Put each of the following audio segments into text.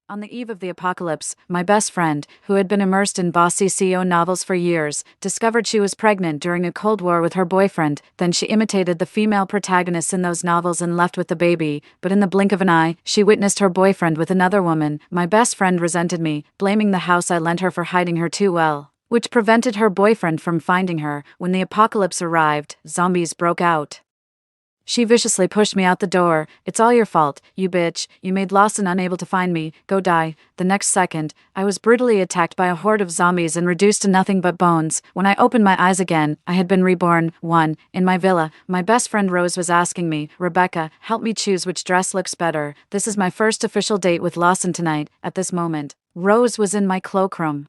On the eve of the apocalypse, my best friend, who had been immersed in bossy CEO novels for years, discovered she was pregnant during a Cold War with her boyfriend. Then she imitated the female protagonists in those novels and left with the baby, but in the blink of an eye, she witnessed her boyfriend with another woman. My best friend resented me, blaming the house I lent her for hiding her too well, which prevented her boyfriend from finding her. When the apocalypse arrived, zombies broke out. She viciously pushed me out the door. "It's all your fault, you bitch. You made Lawson unable to find me. Go die." The next second, I was brutally attacked by a horde of zombies and reduced to nothing but bones. When I opened my eyes again, I had been reborn. In my villa, my best friend Rose was asking me, "Rebecca, help me choose which dress looks better. This is my first official date with Lawson tonight." At this moment, Rose was in my cloakroom,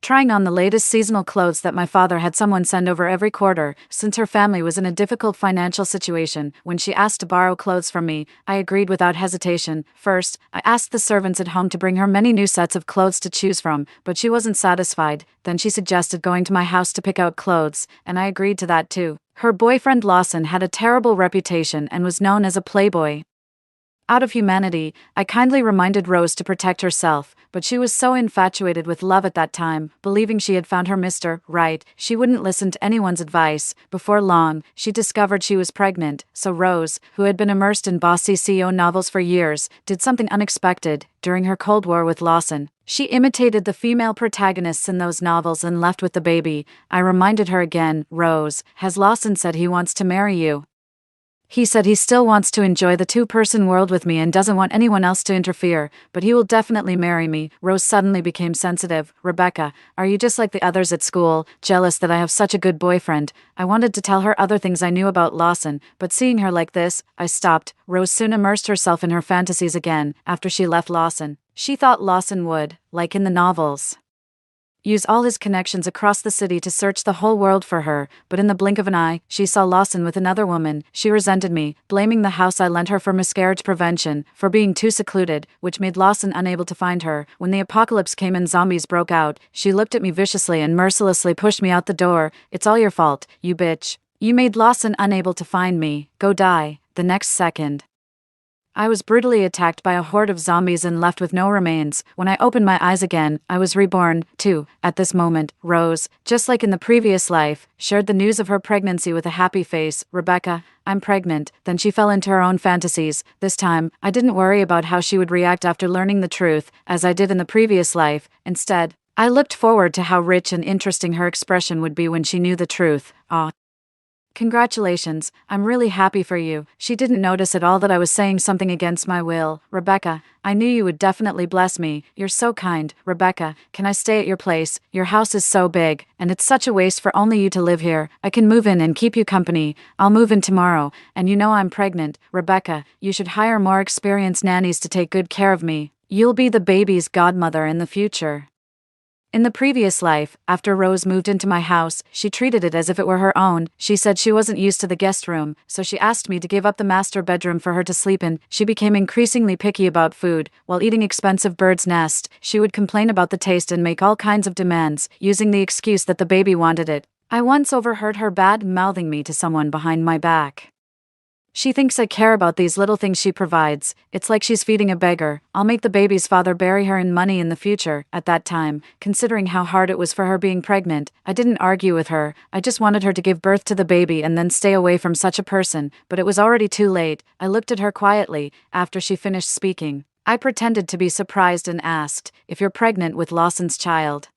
trying on the latest seasonal clothes that my father had someone send over every quarter, since her family was in a difficult financial situation. When she asked to borrow clothes from me, I agreed without hesitation. First, I asked the servants at home to bring her many new sets of clothes to choose from, but she wasn't satisfied. Then she suggested going to my house to pick out clothes, and I agreed to that too. Her boyfriend Lawson had a terrible reputation and was known as a playboy. Out of humanity, I kindly reminded Rose to protect herself, but she was so infatuated with love at that time, believing she had found her Mr. Right, she wouldn't listen to anyone's advice. Before long, she discovered she was pregnant, so Rose, who had been immersed in bossy CEO novels for years, did something unexpected. During her Cold War with Lawson, she imitated the female protagonists in those novels and left with the baby. I reminded her again, "Rose, has Lawson said he wants to marry you? He said he still wants to enjoy the two-person world with me and doesn't want anyone else to interfere, but he will definitely marry me." Rose suddenly became sensitive. "Rebecca, are you just like the others at school, jealous that I have such a good boyfriend?" I wanted to tell her other things I knew about Lawson, but seeing her like this, I stopped. Rose soon immersed herself in her fantasies again. After she left Lawson, she thought Lawson would, like in the novels, use all his connections across the city to search the whole world for her, but in the blink of an eye, she saw Lawson with another woman. She resented me, blaming the house I lent her for miscarriage prevention, for being too secluded, which made Lawson unable to find her. When the apocalypse came and zombies broke out, she looked at me viciously and mercilessly pushed me out the door. "It's all your fault, you bitch. You made Lawson unable to find me. Go die." The next second, I was brutally attacked by a horde of zombies and left with no remains. When I opened my eyes again, I was reborn, too. At this moment, Rose, just like in the previous life, shared the news of her pregnancy with a happy face. "Rebecca, I'm pregnant." Then she fell into her own fantasies. This time, I didn't worry about how she would react after learning the truth, as I did in the previous life. Instead, I looked forward to how rich and interesting her expression would be when she knew the truth. "Aw. Congratulations, I'm really happy for you." She didn't notice at all that I was saying something against my will. "Rebecca, I knew you would definitely bless me. You're so kind. Rebecca, can I stay at your place? Your house is so big, and it's such a waste for only you to live here. I can move in and keep you company. I'll move in tomorrow, and you know I'm pregnant. Rebecca, you should hire more experienced nannies to take good care of me. You'll be the baby's godmother in the future." In the previous life, after Rose moved into my house, she treated it as if it were her own. She said she wasn't used to the guest room, so she asked me to give up the master bedroom for her to sleep in. She became increasingly picky about food. While eating expensive bird's nest, she would complain about the taste and make all kinds of demands, using the excuse that the baby wanted it. I once overheard her bad-mouthing me to someone behind my back. "She thinks I care about these little things she provides. It's like she's feeding a beggar. I'll make the baby's father bury her in money in the future." At that time, considering how hard it was for her being pregnant, I didn't argue with her. I just wanted her to give birth to the baby and then stay away from such a person, but it was already too late. I looked at her quietly. After she finished speaking, I pretended to be surprised and asked, "If you're pregnant with Lawson's child,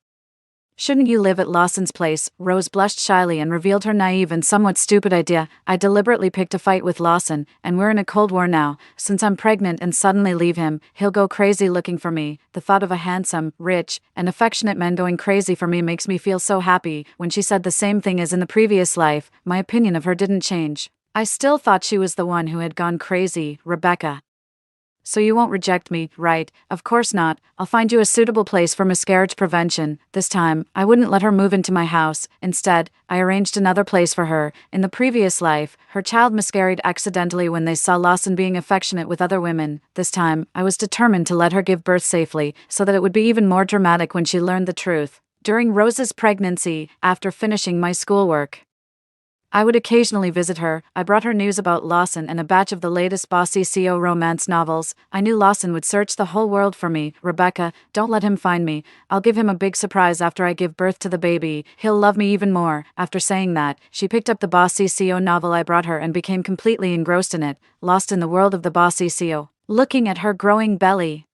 shouldn't you live at Lawson's place?" Rose blushed shyly and revealed her naive and somewhat stupid idea. "I deliberately picked a fight with Lawson, and we're in a Cold War now. Since I'm pregnant and suddenly leave him, he'll go crazy looking for me. The thought of a handsome, rich, and affectionate man going crazy for me makes me feel so happy." When she said the same thing as in the previous life, my opinion of her didn't change. I still thought she was the one who had gone crazy. "Rebecca, so you won't reject me, right?" "Of course not. I'll find you a suitable place for miscarriage prevention." This time, I wouldn't let her move into my house. Instead, I arranged another place for her. In the previous life, her child miscarried accidentally when they saw Lawson being affectionate with other women. This time, I was determined to let her give birth safely, so that it would be even more dramatic when she learned the truth. During Rose's pregnancy, after finishing my schoolwork, I would occasionally visit her. I brought her news about Lawson and a batch of the latest Bossy CO romance novels. I knew Lawson would search the whole world for me. Rebecca, don't let him find me. I'll give him a big surprise after I give birth to the baby. He'll love me even more. After saying that, she picked up the Bossy CO novel I brought her and became completely engrossed in it, lost in the world of the Bossy CO. Looking at her growing belly.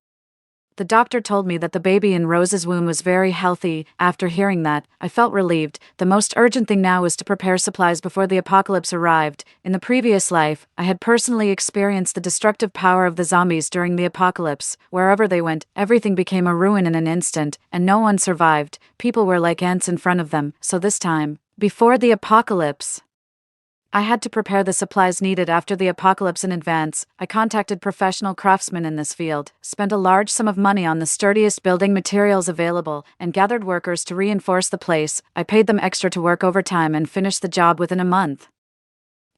The doctor told me that the baby in Rose's womb was very healthy. After hearing that, I felt relieved. The most urgent thing now was to prepare supplies before the apocalypse arrived. In the previous life, I had personally experienced the destructive power of the zombies during the apocalypse. Wherever they went, everything became a ruin in an instant, and no one survived. People were like ants in front of them. So this time, before the apocalypse, I had to prepare the supplies needed after the apocalypse in advance. I contacted professional craftsmen in this field, spent a large sum of money on the sturdiest building materials available, and gathered workers to reinforce the place. I paid them extra to work overtime and finished the job within a month.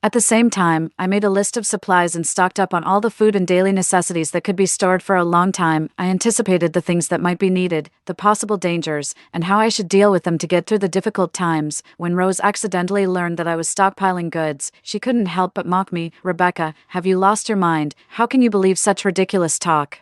At the same time, I made a list of supplies and stocked up on all the food and daily necessities that could be stored for a long time. I anticipated the things that might be needed, the possible dangers, and how I should deal with them to get through the difficult times. When Rose accidentally learned that I was stockpiling goods, she couldn't help but mock me. Rebecca, have you lost your mind? How can you believe such ridiculous talk?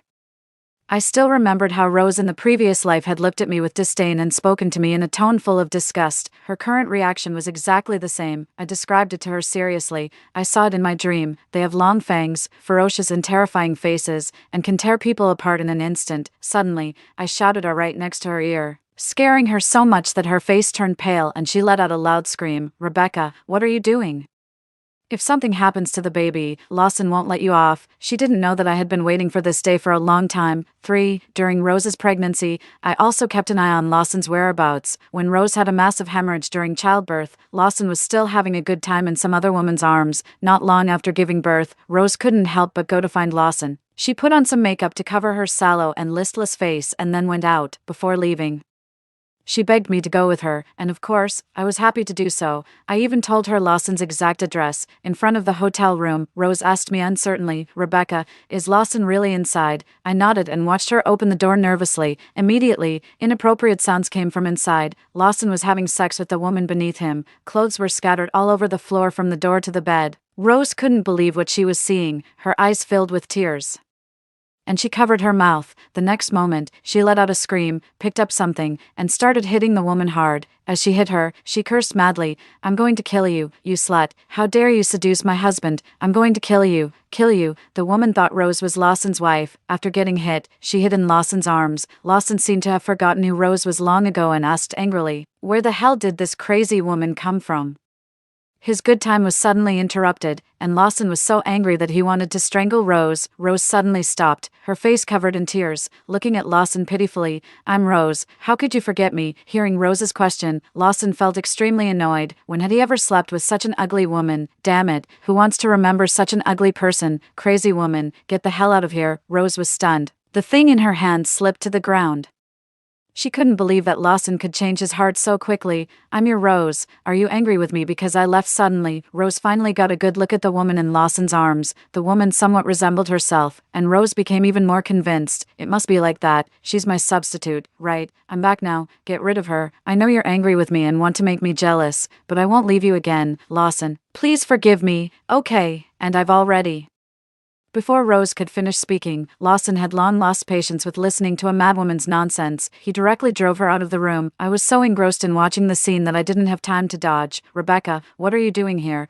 I still remembered how Rose in the previous life had looked at me with disdain and spoken to me in a tone full of disgust. Her current reaction was exactly the same. I described it to her seriously. I saw it in my dream. They have long fangs, ferocious and terrifying faces, and can tear people apart in an instant. Suddenly, I shouted her right next to her ear, scaring her so much that her face turned pale and she let out a loud scream. Rebecca, what are you doing? If something happens to the baby, Lawson won't let you off. She didn't know that I had been waiting for this day for a long time. 3. During Rose's pregnancy, I also kept an eye on Lawson's whereabouts. When Rose had a massive hemorrhage during childbirth, Lawson was still having a good time in some other woman's arms. Not long after giving birth, Rose couldn't help but go to find Lawson. She put on some makeup to cover her sallow and listless face and then went out. Before leaving, she begged me to go with her, and of course, I was happy to do so. I even told her Lawson's exact address. In front of the hotel room, Rose asked me uncertainly, Rebecca, is Lawson really inside? I nodded and watched her open the door nervously. Immediately, inappropriate sounds came from inside. Lawson was having sex with the woman beneath him. Clothes were scattered all over the floor from the door to the bed. Rose couldn't believe what she was seeing. Her eyes filled with tears, and she covered her mouth. The next moment, she let out a scream, picked up something, and started hitting the woman hard. As she hit her, she cursed madly, I'm going to kill you, you slut. How dare you seduce my husband? I'm going to kill you. Kill you. The woman thought Rose was Lawson's wife. After getting hit, she hid in Lawson's arms. Lawson seemed to have forgotten who Rose was long ago and asked angrily, where the hell did this crazy woman come from? His good time was suddenly interrupted, and Lawson was so angry that he wanted to strangle Rose. Rose suddenly stopped, her face covered in tears, looking at Lawson pitifully. I'm Rose. How could you forget me? Hearing Rose's question, Lawson felt extremely annoyed. When had he ever slept with such an ugly woman? Damn it, who wants to remember such an ugly person? Crazy woman, get the hell out of here. Rose was stunned. The thing in her hand slipped to the ground. She couldn't believe that Lawson could change his heart so quickly. I'm your Rose. Are you angry with me because I left suddenly? Rose finally got a good look at the woman in Lawson's arms. The woman somewhat resembled herself, and Rose became even more convinced. It must be like that. She's my substitute, right? I'm back now. Get rid of her. I know you're angry with me and want to make me jealous, but I won't leave you again, Lawson. Please forgive me. Okay, and I've already. Before Rose could finish speaking, Lawson had long lost patience with listening to a madwoman's nonsense. He directly drove her out of the room. I was so engrossed in watching the scene that I didn't have time to dodge. Rebecca, what are you doing here?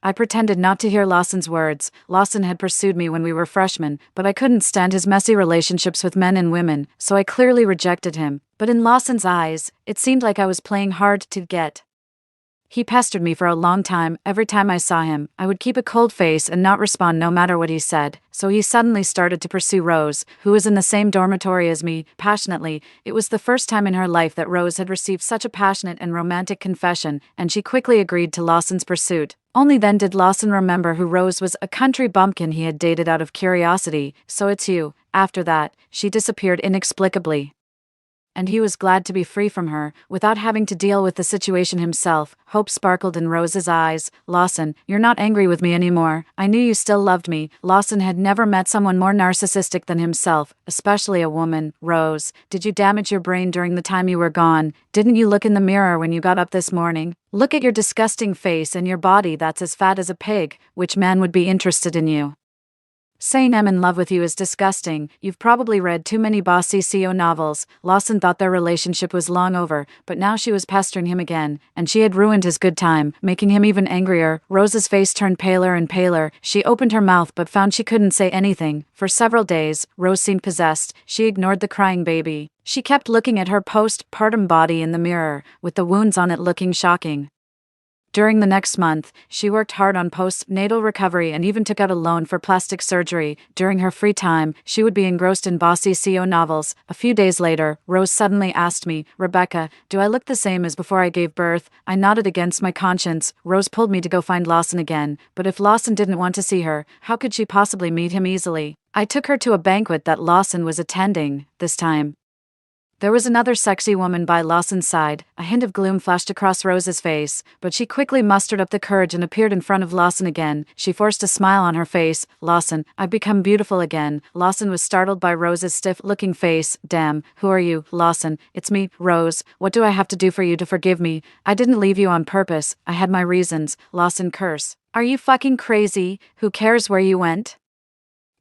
I pretended not to hear Lawson's words. Lawson had pursued me when we were freshmen, but I couldn't stand his messy relationships with men and women, so I clearly rejected him. But in Lawson's eyes, it seemed like I was playing hard to get. He pestered me for a long time. Every time I saw him, I would keep a cold face and not respond no matter what he said. So he suddenly started to pursue Rose, who was in the same dormitory as me, passionately. It was the first time in her life that Rose had received such a passionate and romantic confession, and she quickly agreed to Lawson's pursuit. Only then did Lawson remember who Rose was, a country bumpkin he had dated out of curiosity. So it's you. After that, she disappeared inexplicably. and he was glad to be free from her, without having to deal with the situation himself. Hope sparkled in Rose's eyes. Lawson, you're not angry with me anymore. I knew you still loved me. Lawson had never met someone more narcissistic than himself, especially a woman. Rose, did you damage your brain during the time you were gone? Didn't you look in the mirror when you got up this morning? Look at your disgusting face and your body that's as fat as a pig. Which man would be interested in you? Saying I'm in love with you is disgusting. You've probably read too many bossy CEO novels. Lawson thought their relationship was long over, but now she was pestering him again, and she had ruined his good time, making him even angrier. Rose's face turned paler and paler. She opened her mouth but found she couldn't say anything. For several days, Rose seemed possessed. She ignored the crying baby. She kept looking at her postpartum body in the mirror, with the wounds on it looking shocking. During the next month, she worked hard on postnatal recovery and even took out a loan for plastic surgery. During her free time, she would be engrossed in bossy CEO novels. A few days later, Rose suddenly asked me, Rebecca, do I look the same as before I gave birth? I nodded against my conscience. Rose pulled me to go find Lawson again, but if Lawson didn't want to see her, how could she possibly meet him easily? I took her to a banquet that Lawson was attending. This time, there was another sexy woman by Lawson's side. A hint of gloom flashed across Rose's face, but she quickly mustered up the courage and appeared in front of Lawson again. She forced a smile on her face. Lawson, I've become beautiful again. Lawson was startled by Rose's stiff-looking face. Damn, who are you? Lawson, it's me, Rose. What do I have to do for you to forgive me? I didn't leave you on purpose. I had my reasons. Lawson curse. Are you fucking crazy? Who cares where you went?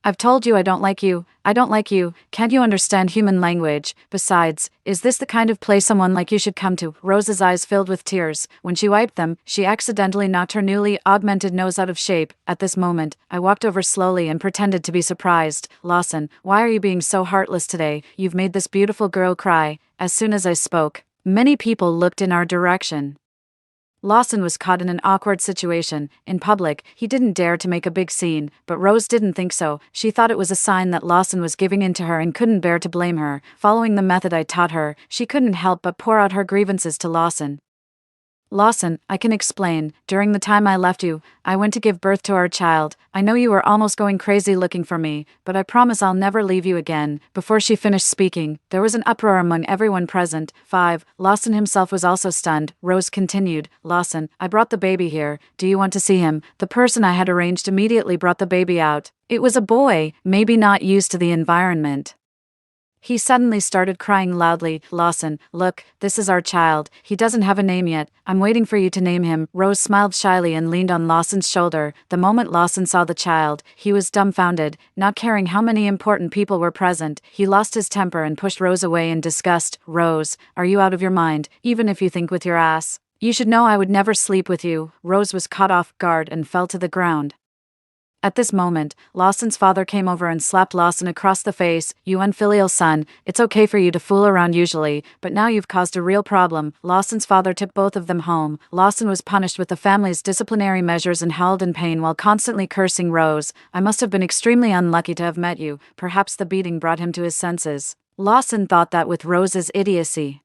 I've told you I don't like you. I don't like you. Can't you understand human language? Besides, is this the kind of place someone like you should come to? Rose's eyes filled with tears. When she wiped them, she accidentally knocked her newly augmented nose out of shape. At this moment, I walked over slowly and pretended to be surprised. Lawson, why are you being so heartless today? You've made this beautiful girl cry. As soon as I spoke, many people looked in our direction. Lawson was caught in an awkward situation. In public, he didn't dare to make a big scene, but Rose didn't think so. She thought it was a sign that Lawson was giving in to her and couldn't bear to blame her. Following the method I taught her, she couldn't help but pour out her grievances to Lawson. Lawson, I can explain. During the time I left you, I went to give birth to our child. I know you were almost going crazy looking for me, but I promise I'll never leave you again. Before she finished speaking, there was an uproar among everyone present. 5. Lawson himself was also stunned. Rose continued, Lawson, I brought the baby here. Do you want to see him? The person I had arranged immediately brought the baby out. It was a boy, maybe not used to the environment. He suddenly started crying loudly. Lawson, look, this is our child. He doesn't have a name yet. I'm waiting for you to name him. Rose smiled shyly and leaned on Lawson's shoulder. The moment Lawson saw the child, he was dumbfounded. Not caring how many important people were present, he lost his temper and pushed Rose away in disgust. Rose, are you out of your mind, even if you think with your ass? You should know I would never sleep with you. Rose was caught off guard and fell to the ground. At this moment, Lawson's father came over and slapped Lawson across the face. You unfilial son, it's okay for you to fool around usually, but now you've caused a real problem. Lawson's father took both of them home. Lawson was punished with the family's disciplinary measures and howled in pain while constantly cursing Rose. I must have been extremely unlucky to have met you. Perhaps the beating brought him to his senses. Lawson thought that with Rose's idiocy.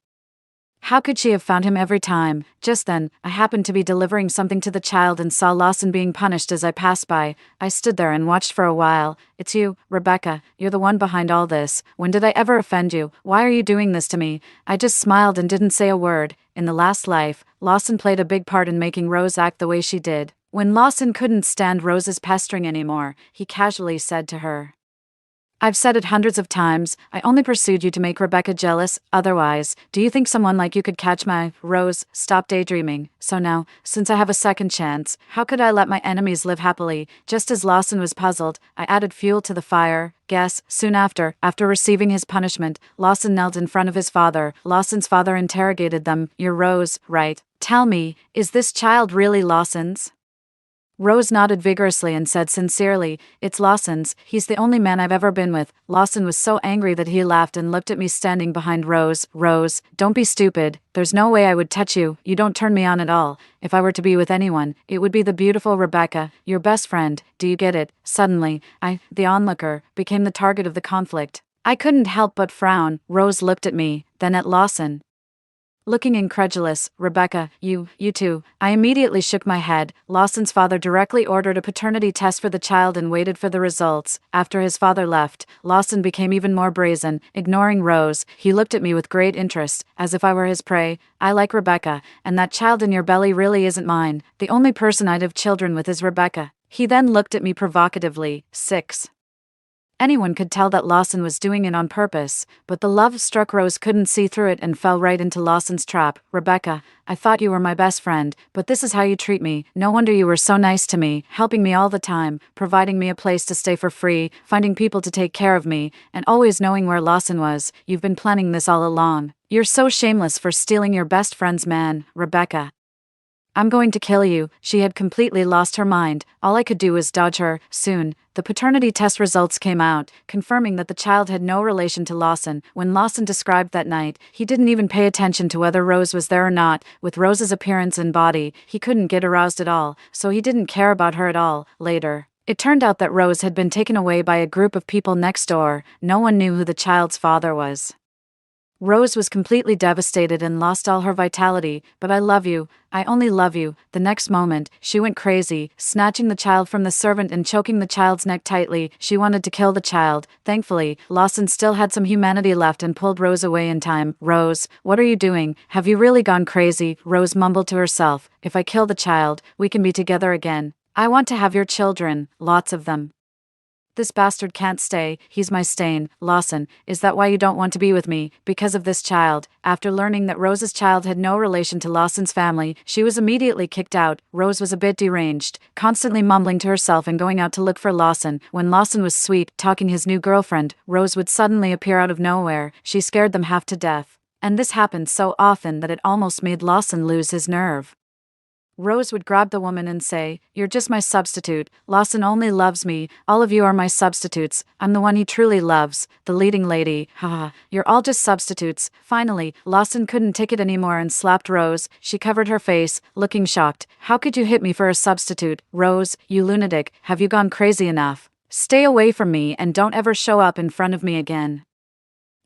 How could she have found him every time? Just then, I happened to be delivering something to the child and saw Lawson being punished as I passed by. I stood there and watched for a while. It's you, Rebecca. You're the one behind all this. When did I ever offend you? Why are you doing this to me? I just smiled and didn't say a word. In the last life, Lawson played a big part in making Rose act the way she did. When Lawson couldn't stand Rose's pestering anymore, he casually said to her, I've said it hundreds of times, I only pursued you to make Rebecca jealous, otherwise, do you think someone like you could catch my Rose? Stop daydreaming. So now, since I have a second chance, how could I let my enemies live happily? Just as Lawson was puzzled, I added fuel to the fire. Guess, soon after receiving his punishment, Lawson knelt in front of his father. Lawson's father interrogated them. You're Rose, right? Tell me, is this child really Lawson's? Rose nodded vigorously and said sincerely, It's Lawson's, he's the only man I've ever been with. Lawson was so angry that he laughed and looked at me standing behind Rose. Rose, don't be stupid. There's no way I would touch you. You don't turn me on at all. If I were to be with anyone, it would be the beautiful Rebecca, your best friend. Do you get it? Suddenly, I, the onlooker, became the target of the conflict. I couldn't help but frown. Rose looked at me, then at Lawson. looking incredulous. Rebecca, you too. I immediately shook my head. Lawson's father directly ordered a paternity test for the child and waited for the results. After his father left, Lawson became even more brazen. Ignoring Rose, he looked at me with great interest, as if I were his prey. I like Rebecca, and that child in your belly really isn't mine. The only person I'd have children with is Rebecca. He then looked at me provocatively. 6. Anyone could tell that Lawson was doing it on purpose, but the love-struck Rose couldn't see through it and fell right into Lawson's trap. Rebecca, I thought you were my best friend, but this is how you treat me. No wonder you were so nice to me, helping me all the time, providing me a place to stay for free, finding people to take care of me, and always knowing where Lawson was. You've been planning this all along. You're so shameless for stealing your best friend's man, Rebecca. I'm going to kill you. She had completely lost her mind. All I could do was dodge her. Soon, the paternity test results came out, confirming that the child had no relation to Lawson. When Lawson described that night, he didn't even pay attention to whether Rose was there or not. With Rose's appearance and body, he couldn't get aroused at all, so he didn't care about her at all. Later, it turned out that Rose had been taken away by a group of people next door. No one knew who the child's father was. Rose was completely devastated and lost all her vitality. But I love you. I only love you. The next moment, she went crazy, snatching the child from the servant and choking the child's neck tightly. She wanted to kill the child. Thankfully, Lawson still had some humanity left and pulled Rose away in time. Rose, what are you doing? Have you really gone crazy? Rose mumbled to herself. If I kill the child, we can be together again. I want to have your children, lots of them. This bastard can't stay, he's my stain. Lawson, is that why you don't want to be with me? Because of this child. After learning that Rose's child had no relation to Lawson's family, she was immediately kicked out. Rose was a bit deranged, constantly mumbling to herself and going out to look for Lawson. When Lawson was sweet-talking his new girlfriend, Rose would suddenly appear out of nowhere. She scared them half to death. And this happened so often that it almost made Lawson lose his nerve. Rose would grab the woman and say, "You're just my substitute. Lawson only loves me. All of you are my substitutes. I'm the one he truly loves. The leading lady. Haha, you're all just substitutes." Finally, Lawson couldn't take it anymore and slapped Rose. She covered her face, looking shocked. "How could you hit me for a substitute? Rose, you lunatic, have you gone crazy enough? Stay away from me and don't ever show up in front of me again."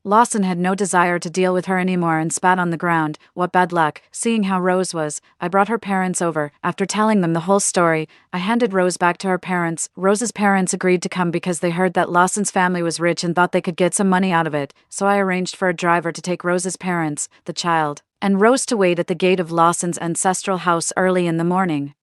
Lawson had no desire to deal with her anymore and spat on the ground. What bad luck. Seeing how Rose was, I brought her parents over. After telling them the whole story, I handed Rose back to her parents. Rose's parents agreed to come because they heard that Lawson's family was rich and thought they could get some money out of it, so I arranged for a driver to take Rose's parents, the child, and Rose to wait at the gate of Lawson's ancestral house early in the morning.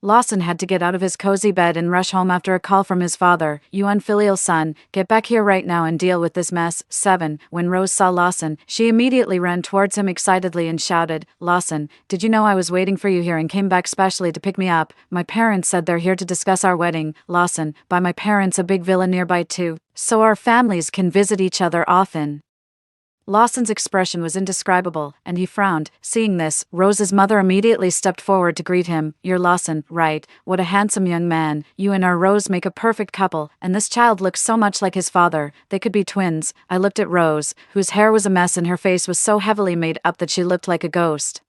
Lawson had to get out of his cozy bed and rush home after a call from his father. "You unfilial son, get back here right now and deal with this mess." 7. When Rose saw Lawson, she immediately ran towards him excitedly and shouted, "Lawson, did you know I was waiting for you here and came back specially to pick me up? My parents said they're here to discuss our wedding." Lawson, "Buy my parents a big villa nearby too, so our families can visit each other often." Lawson's expression was indescribable, and he frowned. Seeing this, Rose's mother immediately stepped forward to greet him. "You're Lawson, right? What a handsome young man. You and our Rose make a perfect couple, and this child looks so much like his father. They could be twins." I looked at Rose, whose hair was a mess and her face was so heavily made up that she looked like a ghost.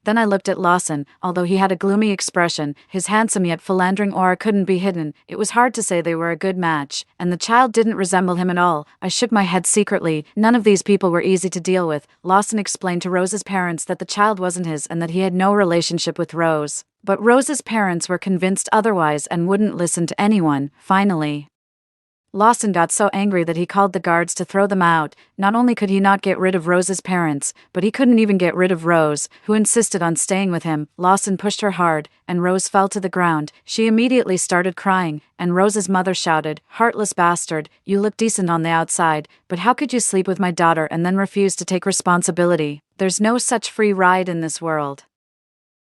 Then I looked at Lawson. Although he had a gloomy expression, his handsome yet philandering aura couldn't be hidden. It was hard to say they were a good match, and the child didn't resemble him at all. I shook my head secretly. None of these people were easy to deal with. Lawson explained to Rose's parents that the child wasn't his and that he had no relationship with Rose. But Rose's parents were convinced otherwise and wouldn't listen to anyone. Finally, Lawson got so angry that he called the guards to throw them out. Not only could he not get rid of Rose's parents, but he couldn't even get rid of Rose, who insisted on staying with him. Lawson pushed her hard, and Rose fell to the ground. She immediately started crying, and Rose's mother shouted, "Heartless bastard, you look decent on the outside, but how could you sleep with my daughter and then refuse to take responsibility? There's no such free ride in this world.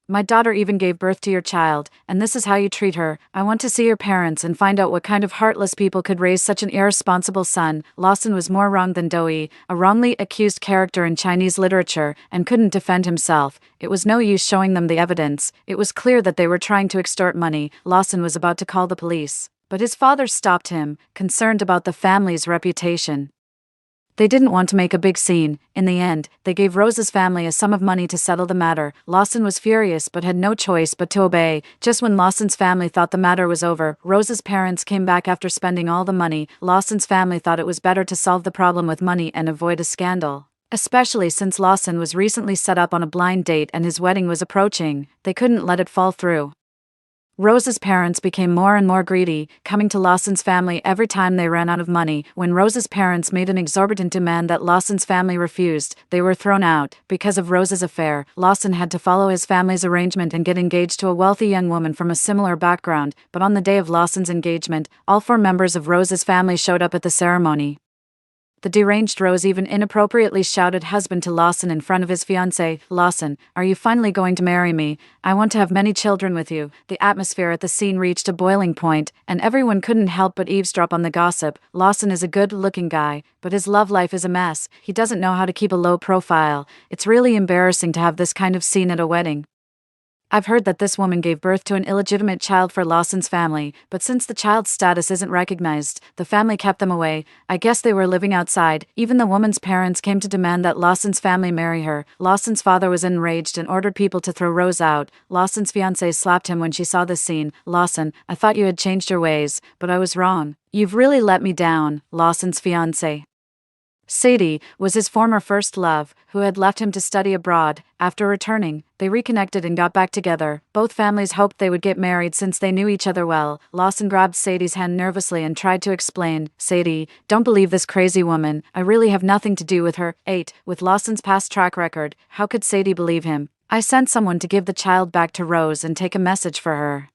My daughter even gave birth to your child, and this is how you treat her. I want to see your parents and find out what kind of heartless people could raise such an irresponsible son." Lawson was more wrong than Doi, a wrongly accused character in Chinese literature, and couldn't defend himself. It was no use showing them the evidence. It was clear that they were trying to extort money. Lawson was about to call the police, but his father stopped him, concerned about the family's reputation. They didn't want to make a big scene. In the end, they gave Rose's family a sum of money to settle the matter. Lawson was furious but had no choice but to obey. Just when Lawson's family thought the matter was over, Rose's parents came back after spending all the money. Lawson's family thought it was better to solve the problem with money and avoid a scandal. Especially since Lawson was recently set up on a blind date and his wedding was approaching, they couldn't let it fall through. Rose's parents became more and more greedy, coming to Lawson's family every time they ran out of money. When Rose's parents made an exorbitant demand that Lawson's family refused, they were thrown out. Because of Rose's affair, Lawson had to follow his family's arrangement and get engaged to a wealthy young woman from a similar background, but on the day of Lawson's engagement, all 4 members of Rose's family showed up at the ceremony. The deranged Rose even inappropriately shouted husband to Lawson in front of his fiancée. "Lawson, are you finally going to marry me? I want to have many children with you." The atmosphere at the scene reached a boiling point, and everyone couldn't help but eavesdrop on the gossip. Lawson is a good-looking guy, but his love life is a mess. He doesn't know how to keep a low profile. It's really embarrassing to have this kind of scene at a wedding. I've heard that this woman gave birth to an illegitimate child for Lawson's family, but since the child's status isn't recognized, the family kept them away. I guess they were living outside. Even the woman's parents came to demand that Lawson's family marry her. Lawson's father was enraged and ordered people to throw Rose out. Lawson's fiancée slapped him when she saw this scene. "Lawson, I thought you had changed your ways, but I was wrong. You've really let me down." Lawson's fiancée, Sadie, was his former first love, who had left him to study abroad. After returning, they reconnected and got back together. Both families hoped they would get married since they knew each other well. Lawson grabbed Sadie's hand nervously and tried to explain. "Sadie, don't believe this crazy woman. I really have nothing to do with her." 8. With Lawson's past track record, how could Sadie believe him? "I sent someone to give the child back to Rose and take a message for her."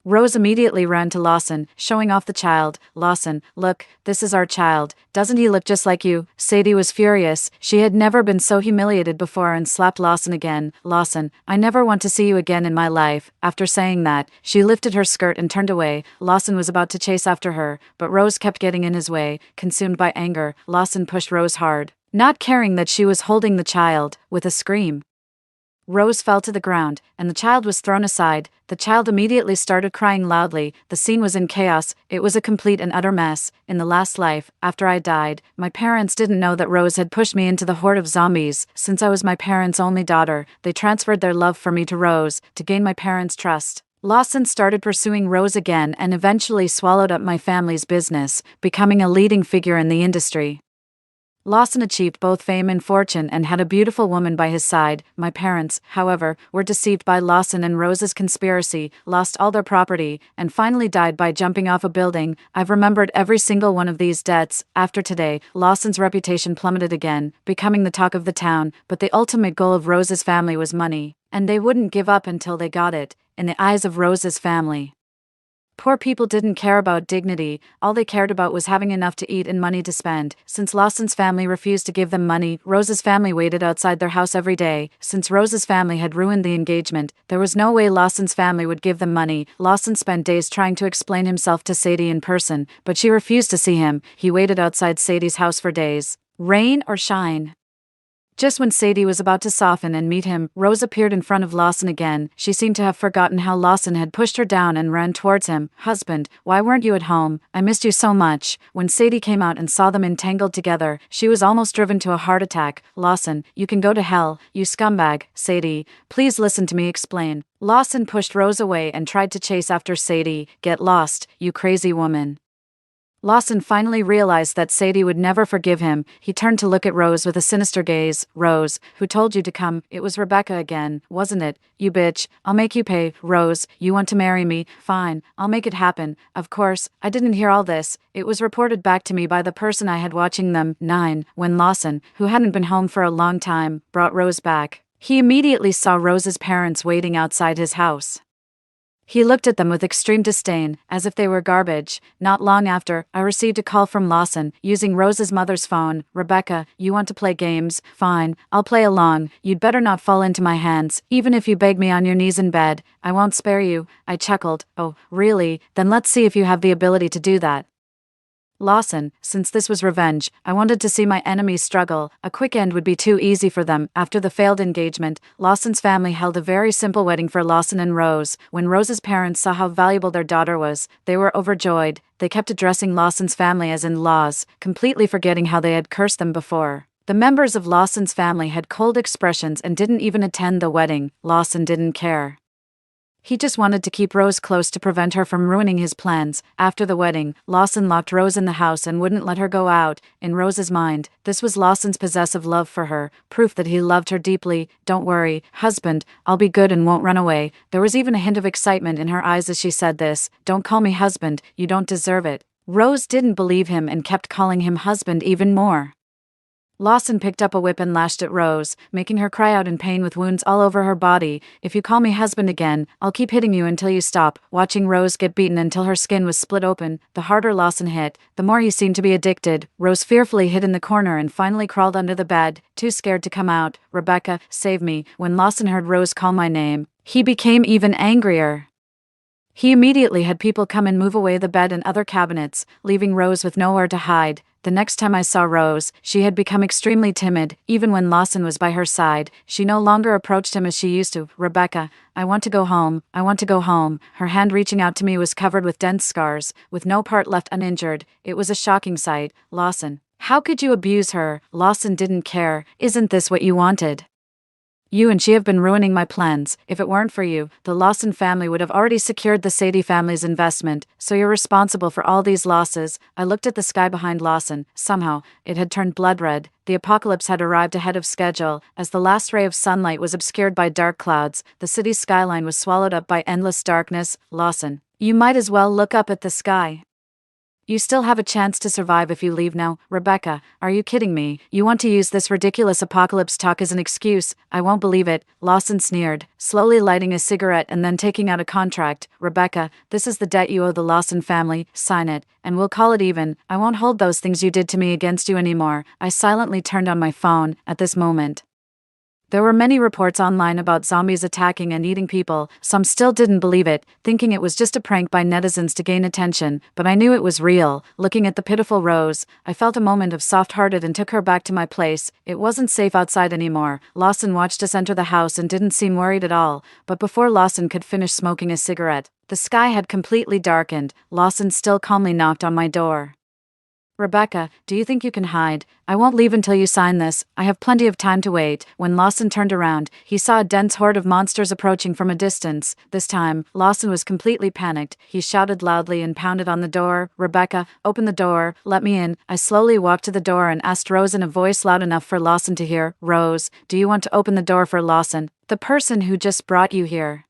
Rose immediately ran to Lawson, showing off the child. "Lawson, look, this is our child. Doesn't he look just like you?" Sadie was furious. She had never been so humiliated before and slapped Lawson again. "Lawson, I never want to see you again in my life." After saying that, she lifted her skirt and turned away. Lawson was about to chase after her, but Rose kept getting in his way. Consumed by anger, Lawson pushed Rose hard, not caring that she was holding the child. With a scream, Rose fell to the ground, and the child was thrown aside. The child immediately started crying loudly. The scene was in chaos. It was a complete and utter mess. "In the last life, after I died, my parents didn't know that Rose had pushed me into the horde of zombies. Since I was my parents' only daughter, they transferred their love for me to Rose, to gain my parents' trust. Lawson started pursuing Rose again and eventually swallowed up my family's business, becoming a leading figure in the industry. Lawson achieved both fame and fortune and had a beautiful woman by his side. My parents, however, were deceived by Lawson and Rose's conspiracy, lost all their property, and finally died by jumping off a building. I've remembered every single one of these deaths. After today, Lawson's reputation plummeted again, becoming the talk of the town, but the ultimate goal of Rose's family was money, and they wouldn't give up until they got it. In the eyes of Rose's family, poor people didn't care about dignity. All they cared about was having enough to eat and money to spend. Since Lawson's family refused to give them money, Rose's family waited outside their house every day. Since Rose's family had ruined the engagement, there was no way Lawson's family would give them money. Lawson spent days trying to explain himself to Sadie in person, but she refused to see him. He waited outside Sadie's house for days, rain or shine. Just when Sadie was about to soften and meet him, Rose appeared in front of Lawson again. She seemed to have forgotten how Lawson had pushed her down and ran towards him. "Husband, why weren't you at home? I missed you so much." When Sadie came out and saw them entangled together, she was almost driven to a heart attack. "Lawson, you can go to hell, you scumbag." "Sadie, please listen to me explain." Lawson pushed Rose away and tried to chase after Sadie. "Get lost, you crazy woman." Lawson finally realized that Sadie would never forgive him. He turned to look at Rose with a sinister gaze. "Rose, who told you to come?" "It was Rebecca again, wasn't it? You bitch, I'll make you pay." "Rose, you want to marry me? Fine, I'll make it happen." "Of course, I didn't hear all this. It was reported back to me by the person I had watching them." 9. When Lawson, who hadn't been home for a long time, brought Rose back, he immediately saw Rose's parents waiting outside his house. He looked at them with extreme disdain, as if they were garbage. Not long after, I received a call from Lawson, using Rose's mother's phone. "Rebecca, you want to play games? Fine, I'll play along. You'd better not fall into my hands. Even if you beg me on your knees in bed, I won't spare you." I chuckled. "Oh, really? Then let's see if you have the ability to do that." Lawson, since this was revenge, I wanted to see my enemies struggle. A quick end would be too easy for them. After the failed engagement, Lawson's family held a very simple wedding for Lawson and Rose. When Rose's parents saw how valuable their daughter was, they were overjoyed. They kept addressing Lawson's family as in-laws, completely forgetting how they had cursed them before. The members of Lawson's family had cold expressions and didn't even attend the wedding. Lawson didn't care. He just wanted to keep Rose close to prevent her from ruining his plans. After the wedding, Lawson locked Rose in the house and wouldn't let her go out. In Rose's mind, this was Lawson's possessive love for her, proof that he loved her deeply. "Don't worry, husband, I'll be good and won't run away." There was even a hint of excitement in her eyes as she said this. "Don't call me husband, you don't deserve it." Rose didn't believe him and kept calling him husband even more. Lawson picked up a whip and lashed at Rose, making her cry out in pain with wounds all over her body. "If you call me husband again, I'll keep hitting you until you stop." Watching Rose get beaten until her skin was split open, the harder Lawson hit, the more he seemed to be addicted. Rose fearfully hid in the corner and finally crawled under the bed, too scared to come out. "Rebecca, save me." When Lawson heard Rose call my name, he became even angrier. He immediately had people come and move away the bed and other cabinets, leaving Rose with nowhere to hide. The next time I saw Rose, she had become extremely timid. Even when Lawson was by her side, she no longer approached him as she used to. "Rebecca, I want to go home. I want to go home." Her hand reaching out to me was covered with dense scars, with no part left uninjured. It was a shocking sight. "Lawson, how could you abuse her?" Lawson didn't care. "Isn't this what you wanted? You and she have been ruining my plans. If it weren't for you, the Lawson family would have already secured the Sadie family's investment, so you're responsible for all these losses." I looked at the sky behind Lawson. Somehow, it had turned blood red. The apocalypse had arrived ahead of schedule. As the last ray of sunlight was obscured by dark clouds, the city's skyline was swallowed up by endless darkness. "Lawson, you might as well look up at the sky. You still have a chance to survive if you leave now." "Rebecca, are you kidding me? You want to use this ridiculous apocalypse talk as an excuse?" "I won't believe it," Lawson sneered, slowly lighting a cigarette and then taking out a contract. "Rebecca, this is the debt you owe the Lawson family. Sign it, and we'll call it even. I won't hold those things you did to me against you anymore." I silently turned on my phone. At this moment, there were many reports online about zombies attacking and eating people. Some still didn't believe it, thinking it was just a prank by netizens to gain attention, but I knew it was real. Looking at the pitiful Rose, I felt a moment of soft-hearted and took her back to my place. It wasn't safe outside anymore. Lawson watched us enter the house and didn't seem worried at all, but before Lawson could finish smoking a cigarette, the sky had completely darkened. Lawson still calmly knocked on my door. "Rebecca, do you think you can hide? I won't leave until you sign this. I have plenty of time to wait." When Lawson turned around, he saw a dense horde of monsters approaching from a distance. This time, Lawson was completely panicked. He shouted loudly and pounded on the door. "Rebecca, open the door. Let me in." I slowly walked to the door and asked Rose in a voice loud enough for Lawson to hear. "Rose, do you want to open the door for Lawson, the person who just brought you here?"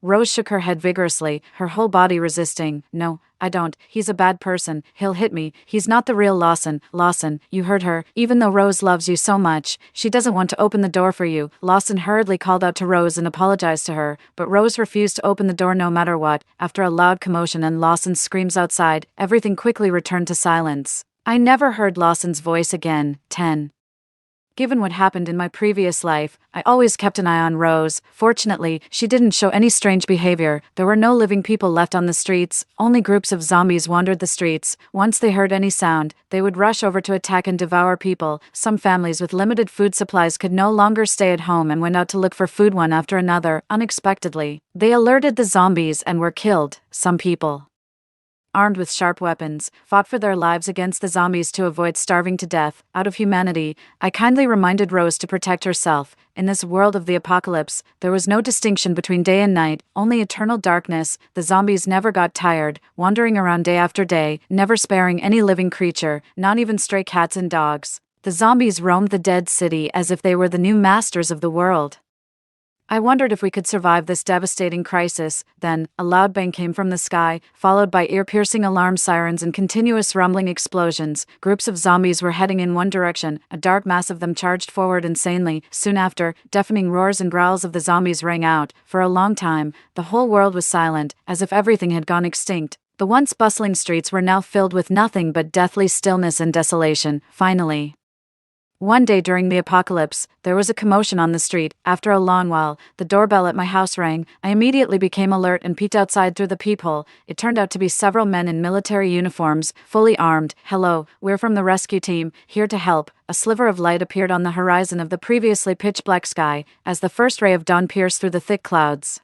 Rose shook her head vigorously, her whole body resisting. "No, I don't. He's a bad person. He'll hit me. He's not the real Lawson." "Lawson, you heard her. Even though Rose loves you so much, she doesn't want to open the door for you." Lawson hurriedly called out to Rose and apologized to her, but Rose refused to open the door no matter what. After a loud commotion and Lawson's screams outside, everything quickly returned to silence. I never heard Lawson's voice again. 10. Given what happened in my previous life, I always kept an eye on Rose. Fortunately, she didn't show any strange behavior. There were no living people left on the streets. Only groups of zombies wandered the streets. Once they heard any sound, they would rush over to attack and devour people. Some families with limited food supplies could no longer stay at home and went out to look for food one after another. Unexpectedly, they alerted the zombies and were killed. Some people, armed with sharp weapons, fought for their lives against the zombies to avoid starving to death. Out of humanity, I kindly reminded Rose to protect herself. In this world of the apocalypse, there was no distinction between day and night, only eternal darkness. The zombies never got tired, wandering around day after day, never sparing any living creature, not even stray cats and dogs. The zombies roamed the dead city as if they were the new masters of the world. I wondered if we could survive this devastating crisis. Then, a loud bang came from the sky, followed by ear-piercing alarm sirens and continuous rumbling explosions. Groups of zombies were heading in one direction. A dark mass of them charged forward insanely. Soon after, deafening roars and growls of the zombies rang out. For a long time, the whole world was silent, as if everything had gone extinct. The once bustling streets were now filled with nothing but deathly stillness and desolation. Finally, one day during the apocalypse, there was a commotion on the street. After a long while, the doorbell at my house rang. I immediately became alert and peeked outside through the peephole. It turned out to be several men in military uniforms, fully armed. "Hello, we're from the rescue team, here to help." A sliver of light appeared on the horizon of the previously pitch-black sky, as the first ray of dawn pierced through the thick clouds.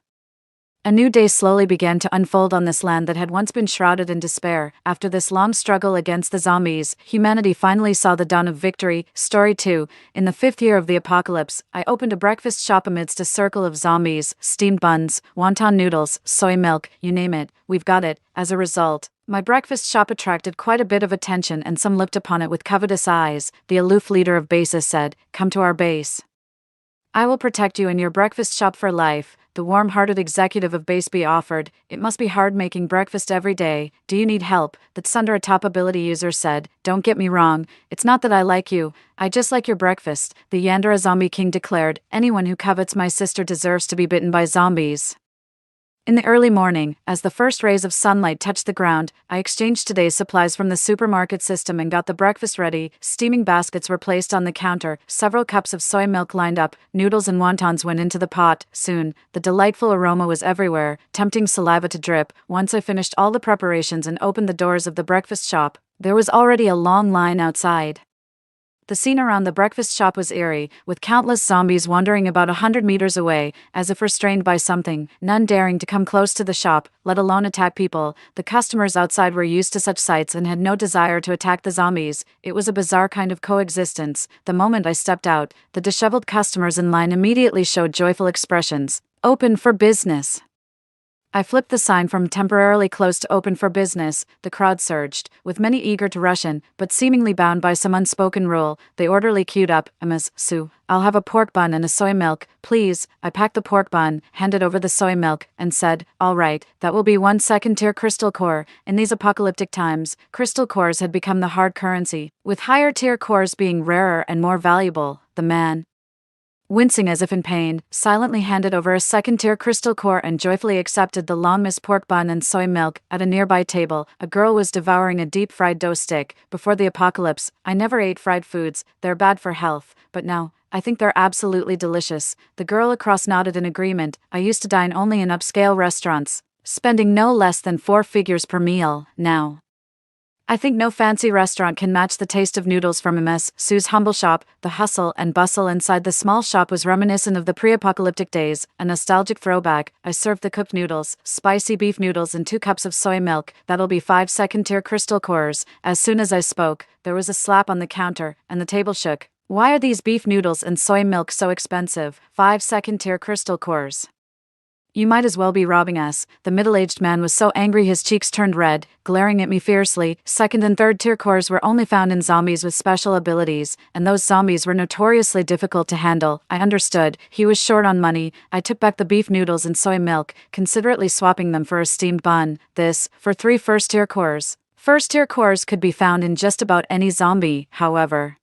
A new day slowly began to unfold on this land that had once been shrouded in despair. After this long struggle against the zombies, humanity finally saw the dawn of victory. Story 2. In the 5th year of the apocalypse, I opened a breakfast shop amidst a circle of zombies, steamed buns, wonton noodles, soy milk, you name it, we've got it. As a result, my breakfast shop attracted quite a bit of attention and some looked upon it with covetous eyes. The aloof leader of bases said, "Come to our base. I will protect you and your breakfast shop for life." The warm-hearted executive of Base B offered. "It must be hard making breakfast every day. Do you need help?" That Sunder, a top ability user, said. "Don't get me wrong, it's not that I like you, I just like your breakfast," the Yandera Zombie King declared. "Anyone who covets my sister deserves to be bitten by zombies." In the early morning, as the first rays of sunlight touched the ground, I exchanged today's supplies from the supermarket system and got the breakfast ready. Steaming baskets were placed on the counter, several cups of soy milk lined up, noodles and wontons went into the pot. Soon, the delightful aroma was everywhere, tempting saliva to drip. Once I finished all the preparations and opened the doors of the breakfast shop, there was already a long line outside. The scene around the breakfast shop was eerie, with countless zombies wandering about 100 meters away, as if restrained by something, none daring to come close to the shop, let alone attack people. The customers outside were used to such sights and had no desire to attack the zombies. It was a bizarre kind of coexistence. The moment I stepped out, the disheveled customers in line immediately showed joyful expressions. "Open for business." I flipped the sign from "temporarily closed" to "open for business." The crowd surged, with many eager to rush in, but seemingly bound by some unspoken rule. They orderly queued up. "Ms. Sue, I'll have a pork bun and a soy milk, please." I packed the pork bun, handed over the soy milk, and said, "All right, that will be 1 second-tier crystal core." In these apocalyptic times, crystal cores had become the hard currency, with higher-tier cores being rarer and more valuable. The man, wincing as if in pain, silently handed over a second-tier crystal core and joyfully accepted the long-missed pork bun and soy milk. At a nearby table, a girl was devouring a deep-fried dough stick. Before the apocalypse, I never ate fried foods, they're bad for health, but now, I think they're absolutely delicious. The girl across nodded in agreement. I used to dine only in upscale restaurants, spending no less than 4 figures per meal. Now, I think no fancy restaurant can match the taste of noodles from Ms. Sue's humble shop. The hustle and bustle inside the small shop was reminiscent of the pre-apocalyptic days, a nostalgic throwback. I served the cooked noodles, spicy beef noodles and 2 cups of soy milk. "That'll be 5 second-tier crystal cores." As soon as I spoke, there was a slap on the counter, and the table shook. "Why are these beef noodles and soy milk so expensive? 5 second-tier crystal cores. You might as well be robbing us." The middle-aged man was so angry his cheeks turned red, glaring at me fiercely. Second and third-tier cores were only found in zombies with special abilities, and those zombies were notoriously difficult to handle. I understood. He was short on money. I took back the beef noodles and soy milk, considerately swapping them for a steamed bun. This, for 3 first-tier cores. First-tier cores could be found in just about any zombie, however.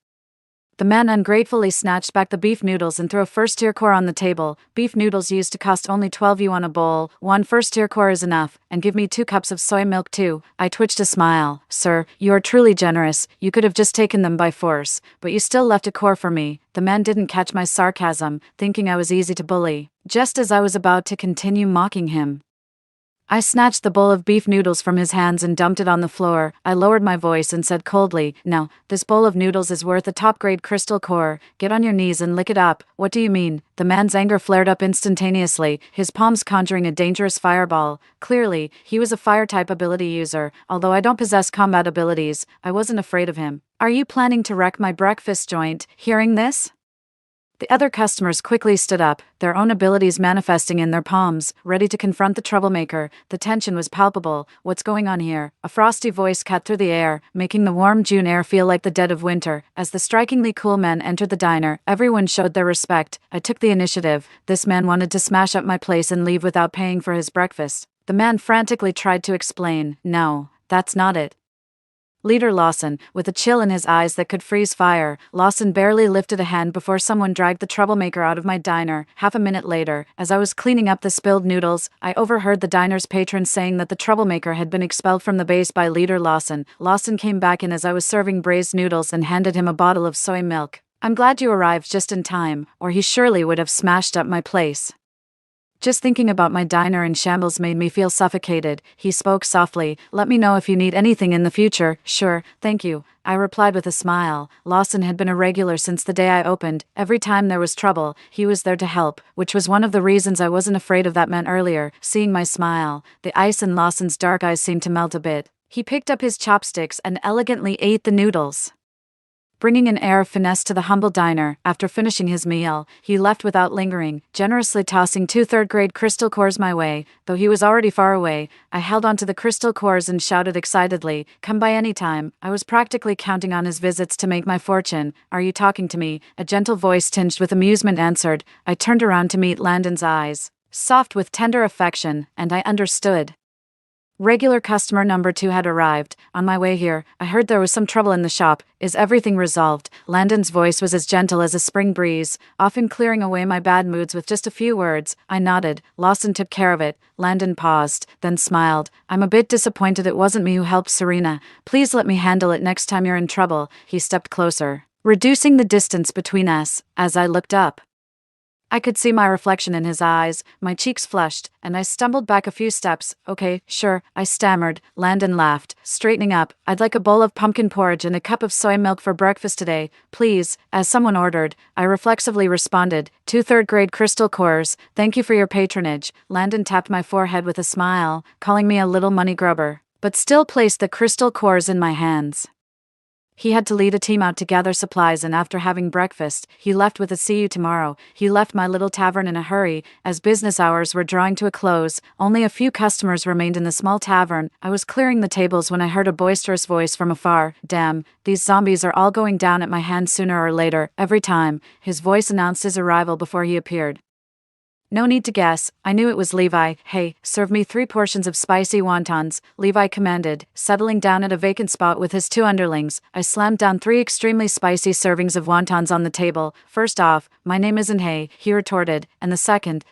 The man ungratefully snatched back the beef noodles and threw a first-tier core on the table. "Beef noodles used to cost only 12 yuan a bowl. 1 first-tier core is enough, and give me 2 cups of soy milk too." I twitched a smile. "Sir, you are truly generous. You could have just taken them by force, but you still left a core for me." The man didn't catch my sarcasm, thinking I was easy to bully. Just as I was about to continue mocking him, I snatched the bowl of beef noodles from his hands and dumped it on the floor. I lowered my voice and said coldly, "Now, this bowl of noodles is worth a top-grade crystal core. Get on your knees and lick it up." "What do you mean?" The man's anger flared up instantaneously, his palms conjuring a dangerous fireball. Clearly, he was a fire-type ability user. Although I don't possess combat abilities, I wasn't afraid of him. "Are you planning to wreck my breakfast joint?" Hearing this, the other customers quickly stood up, their own abilities manifesting in their palms, ready to confront the troublemaker. The tension was palpable. "What's going on here?" A frosty voice cut through the air, making the warm June air feel like the dead of winter. As the strikingly cool man entered the diner, everyone showed their respect. I took the initiative. This man wanted to smash up my place and leave without paying for his breakfast. The man frantically tried to explain. "No, that's not it." Leader Lawson, with a chill in his eyes that could freeze fire, Lawson barely lifted a hand before someone dragged the troublemaker out of my diner. Half a minute later, as I was cleaning up the spilled noodles, I overheard the diner's patron saying that the troublemaker had been expelled from the base by Leader Lawson. Lawson came back in as I was serving braised noodles and handed him a bottle of soy milk. "I'm glad you arrived just in time, or he surely would have smashed up my place." Just thinking about my diner in shambles made me feel suffocated. He spoke softly. Let me know if you need anything in the future. Sure, thank you, I replied with a smile. Lawson had been a regular since the day I opened. Every time there was trouble, he was there to help, which was one of the reasons I wasn't afraid of that man earlier. Seeing my smile, the ice in Lawson's dark eyes seemed to melt a bit. He picked up his chopsticks and elegantly ate the noodles. Bringing an air of finesse to the humble diner, after finishing his meal, he left without lingering, generously tossing 2 third-grade crystal cores my way. Though he was already far away, I held onto the crystal cores and shouted excitedly, "Come by any time." I was practically counting on his visits to make my fortune. "Are you talking to me?" A gentle voice tinged with amusement answered. I turned around to meet Landon's eyes, soft with tender affection, and I understood. Regular customer number 2 had arrived. On my way here, I heard there was some trouble in the shop. Is everything resolved? Landon's voice was as gentle as a spring breeze, often clearing away my bad moods with just a few words. I nodded. Lawson took care of it. Landon paused, then smiled. I'm a bit disappointed it wasn't me who helped Serena. Please let me handle it next time you're in trouble. He stepped closer, reducing the distance between us. As I looked up, I could see my reflection in his eyes. My cheeks flushed, and I stumbled back a few steps. "Okay, sure," I stammered. Landon laughed, straightening up. "I'd like a bowl of pumpkin porridge and a cup of soy milk for breakfast today, please." As someone ordered, I reflexively responded, 2 third-grade crystal cores. "Thank you for your patronage." Landon tapped my forehead with a smile, calling me a little money grubber, but still placed the crystal cores in my hands. He had to lead a team out to gather supplies, and after having breakfast, he left with a "see you tomorrow." He left my little tavern in a hurry, as business hours were drawing to a close. Only a few customers remained in the small tavern. I was clearing the tables when I heard a boisterous voice from afar. "Damn, these zombies are all going down at my hands sooner or later, every time." His voice announced his arrival before he appeared. No need to guess, I knew it was Levi. "Hey, serve me 3 portions of spicy wontons," Levi commanded, settling down at a vacant spot with his 2 underlings. I slammed down 3 extremely spicy servings of wontons on the table. "First off, my name isn't Hay," he retorted, "and the second,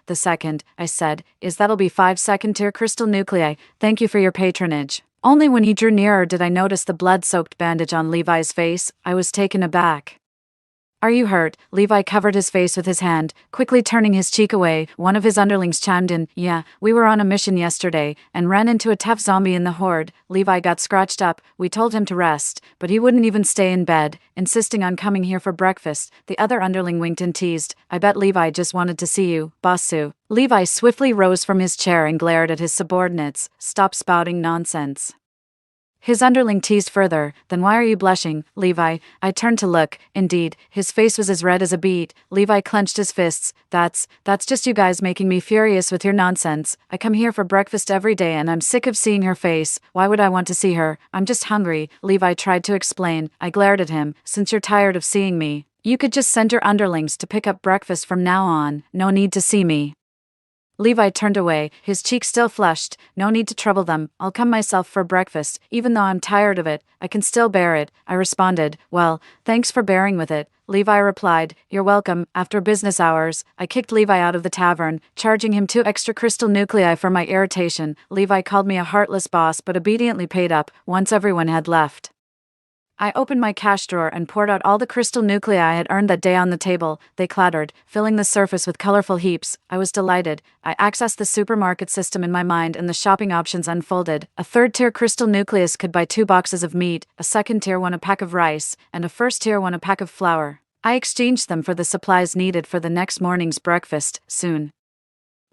I said, is that'll be 5 second-tier crystal nuclei. Thank you for your patronage." Only when he drew nearer did I notice the blood-soaked bandage on Levi's face. I was taken aback. "Are you hurt?" Levi covered his face with his hand, quickly turning his cheek away. One of his underlings chimed in, "Yeah, we were on a mission yesterday, and ran into a tough zombie in the horde." Levi got scratched up. "We told him to rest, but he wouldn't even stay in bed, insisting on coming here for breakfast." The other underling winked and teased, "I bet Levi just wanted to see you, Bossu." Levi swiftly rose from his chair and glared at his subordinates. "Stop spouting nonsense." His underling teased further. "Then why are you blushing, Levi?" I turned to look. Indeed, his face was as red as a beet. Levi clenched his fists. That's just you guys making me furious with your nonsense. I come here for breakfast every day and I'm sick of seeing her face. Why would I want to see her? I'm just hungry." Levi tried to explain. I glared at him. "Since you're tired of seeing me, you could just send your underlings to pick up breakfast from now on. No need to see me." Levi turned away, his cheeks still flushed. "No need to trouble them. I'll come myself for breakfast. Even though I'm tired of it, I can still bear it." I responded, "Well, thanks for bearing with it." Levi replied, "You're welcome." After business hours, I kicked Levi out of the tavern, charging him 2 extra crystal nuclei for my irritation. Levi called me a heartless boss but obediently paid up, once everyone had left. I opened my cash drawer and poured out all the crystal nuclei I had earned that day on the table. They clattered, filling the surface with colorful heaps. I was delighted. I accessed the supermarket system in my mind and the shopping options unfolded. A 3rd-tier crystal nucleus could buy 2 boxes of meat, a 2nd-tier one a pack of rice, and a 1st-tier one a pack of flour. I exchanged them for the supplies needed for the next morning's breakfast. Soon,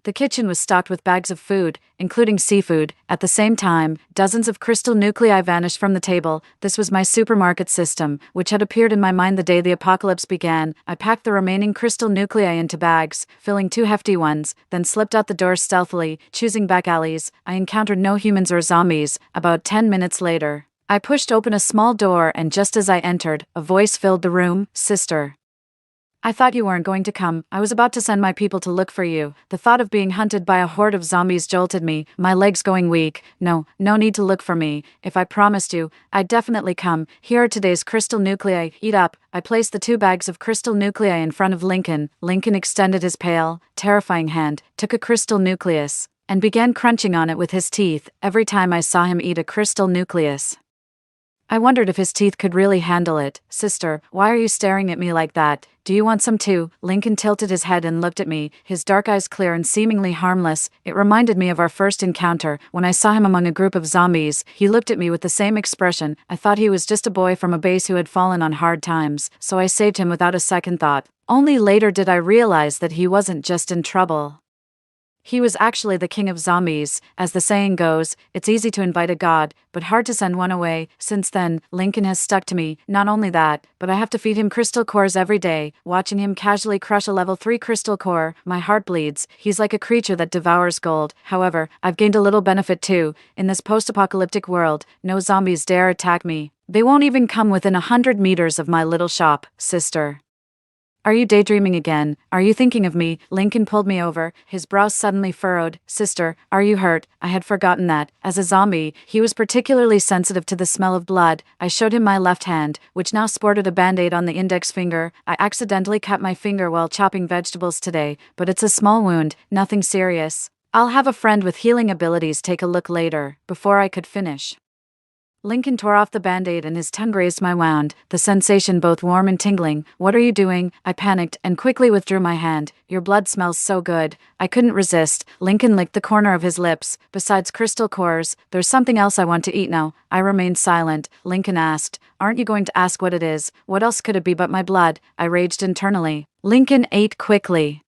the kitchen was stocked with bags of food, including seafood. At the same time, dozens of crystal nuclei vanished from the table. This was my supermarket system, which had appeared in my mind the day the apocalypse began. I packed the remaining crystal nuclei into bags, filling 2 hefty ones, then slipped out the door stealthily, choosing back alleys. I encountered no humans or zombies. About 10 minutes later, I pushed open a small door, and just as I entered, a voice filled the room. "Sister, I thought you weren't going to come. I was about to send my people to look for you." The thought of being hunted by a horde of zombies jolted me, my legs going weak. No need to look for me. If I promised you, I'd definitely come. "Here are today's crystal nuclei. Eat up." I placed the 2 bags of crystal nuclei in front of Lincoln. Lincoln extended his pale, terrifying hand, took a crystal nucleus, and began crunching on it with his teeth. Every time I saw him eat a crystal nucleus, I wondered if his teeth could really handle it. Sister, why are you staring at me like that? Do you want some too? Lincoln tilted his head and looked at me, his dark eyes clear and seemingly harmless. It reminded me of our first encounter, when I saw him among a group of zombies. He looked at me with the same expression. I thought he was just a boy from a base who had fallen on hard times, so I saved him without a second thought. Only later did I realize that he wasn't just in trouble. He was actually the king of zombies. As the saying goes, it's easy to invite a god, but hard to send one away. Since then, Lincoln has stuck to me. Not only that, but I have to feed him crystal cores every day. Watching him casually crush a level 3 crystal core, my heart bleeds. He's like a creature that devours gold. However, I've gained a little benefit too. In this post-apocalyptic world, no zombies dare attack me. They won't even come within 100 meters of my little shop, sister. Are you daydreaming again? Are you thinking of me? Lincoln pulled me over, his brows suddenly furrowed. Sister, are you hurt? I had forgotten that, as a zombie, he was particularly sensitive to the smell of blood. I showed him my left hand, which now sported a band-aid on the index finger. I accidentally cut my finger while chopping vegetables today, but it's a small wound, nothing serious. I'll have a friend with healing abilities take a look later. Before I could finish, Lincoln tore off the band-aid and his tongue grazed my wound, the sensation both warm and tingling. What are you doing? I panicked and quickly withdrew my hand. Your blood smells so good. I couldn't resist. Lincoln licked the corner of his lips. Besides crystal cores, there's something else I want to eat now. I remained silent. Lincoln asked, aren't you going to ask what it is? What else could it be but my blood? I raged internally. Lincoln ate quickly,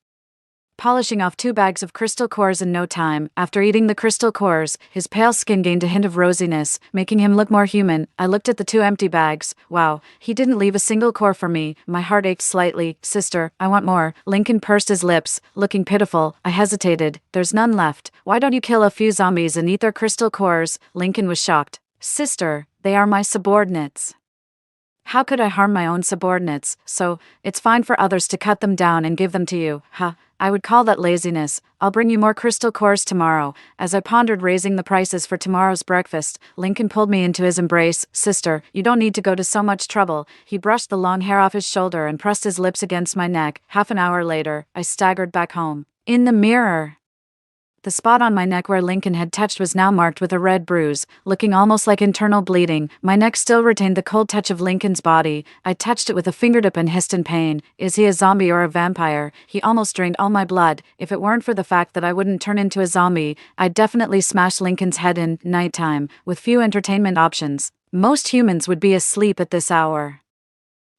polishing off 2 bags of crystal cores in no time. After eating the crystal cores, his pale skin gained a hint of rosiness, making him look more human. I looked at the 2 empty bags. Wow, he didn't leave a single core for me. My heart ached slightly. Sister, I want more. Lincoln pursed his lips, looking pitiful. I hesitated. There's none left. Why don't you kill a few zombies and eat their crystal cores? Lincoln was shocked. Sister, they are my subordinates. How could I harm my own subordinates? So, it's fine for others to cut them down and give them to you. Huh. I would call that laziness. I'll bring you more crystal cores tomorrow. As I pondered raising the prices for tomorrow's breakfast, Lincoln pulled me into his embrace. Sister, you don't need to go to so much trouble. He brushed the long hair off his shoulder and pressed his lips against my neck. Half an hour later, I staggered back home. In the mirror, the spot on my neck where Lincoln had touched was now marked with a red bruise, looking almost like internal bleeding. My neck still retained the cold touch of Lincoln's body. I touched it with a fingertip and hissed in pain. Is he a zombie or a vampire? He almost drained all my blood. If it weren't for the fact that I wouldn't turn into a zombie, I'd definitely smash Lincoln's head in. Nighttime, with few entertainment options. Most humans would be asleep at this hour.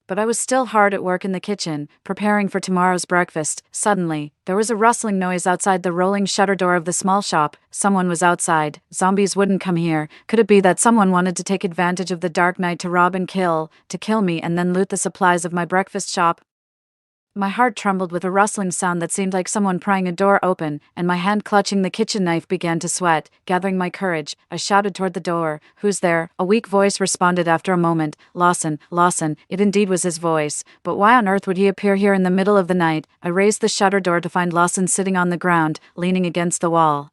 But I was still hard at work in the kitchen, preparing for tomorrow's breakfast. Suddenly, there was a rustling noise outside the rolling shutter door of the small shop. Someone was outside. Zombies wouldn't come here. Could it be that someone wanted to take advantage of the dark night to rob and kill, to kill me and then loot the supplies of my breakfast shop? My heart trembled with a rustling sound that seemed like someone prying a door open, and my hand clutching the kitchen knife began to sweat. Gathering my courage, I shouted toward the door. Who's there? A weak voice responded after a moment. Lawson, Lawson. It indeed was his voice. But why on earth would he appear here in the middle of the night? I raised the shutter door to find Lawson sitting on the ground, leaning against the wall,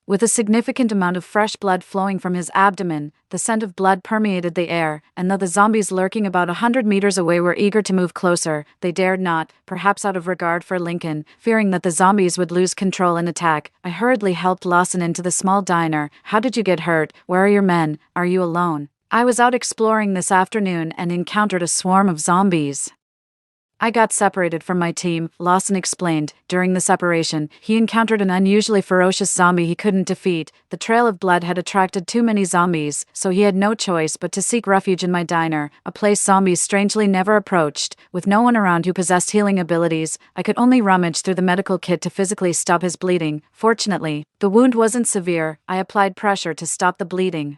with a significant amount of fresh blood flowing from his abdomen. The scent of blood permeated the air, and though the zombies lurking about 100 meters away were eager to move closer, they dared not, perhaps out of regard for Lincoln, fearing that the zombies would lose control and attack. I hurriedly helped Lawson into the small diner. How did you get hurt? Where are your men? Are you alone? I was out exploring this afternoon and encountered a swarm of zombies. I got separated from my team, Lawson explained. During the separation, he encountered an unusually ferocious zombie he couldn't defeat. The trail of blood had attracted too many zombies, so he had no choice but to seek refuge in my diner, a place zombies strangely never approached. With no one around who possessed healing abilities, I could only rummage through the medical kit to physically stop his bleeding. Fortunately, the wound wasn't severe. I applied pressure to stop the bleeding,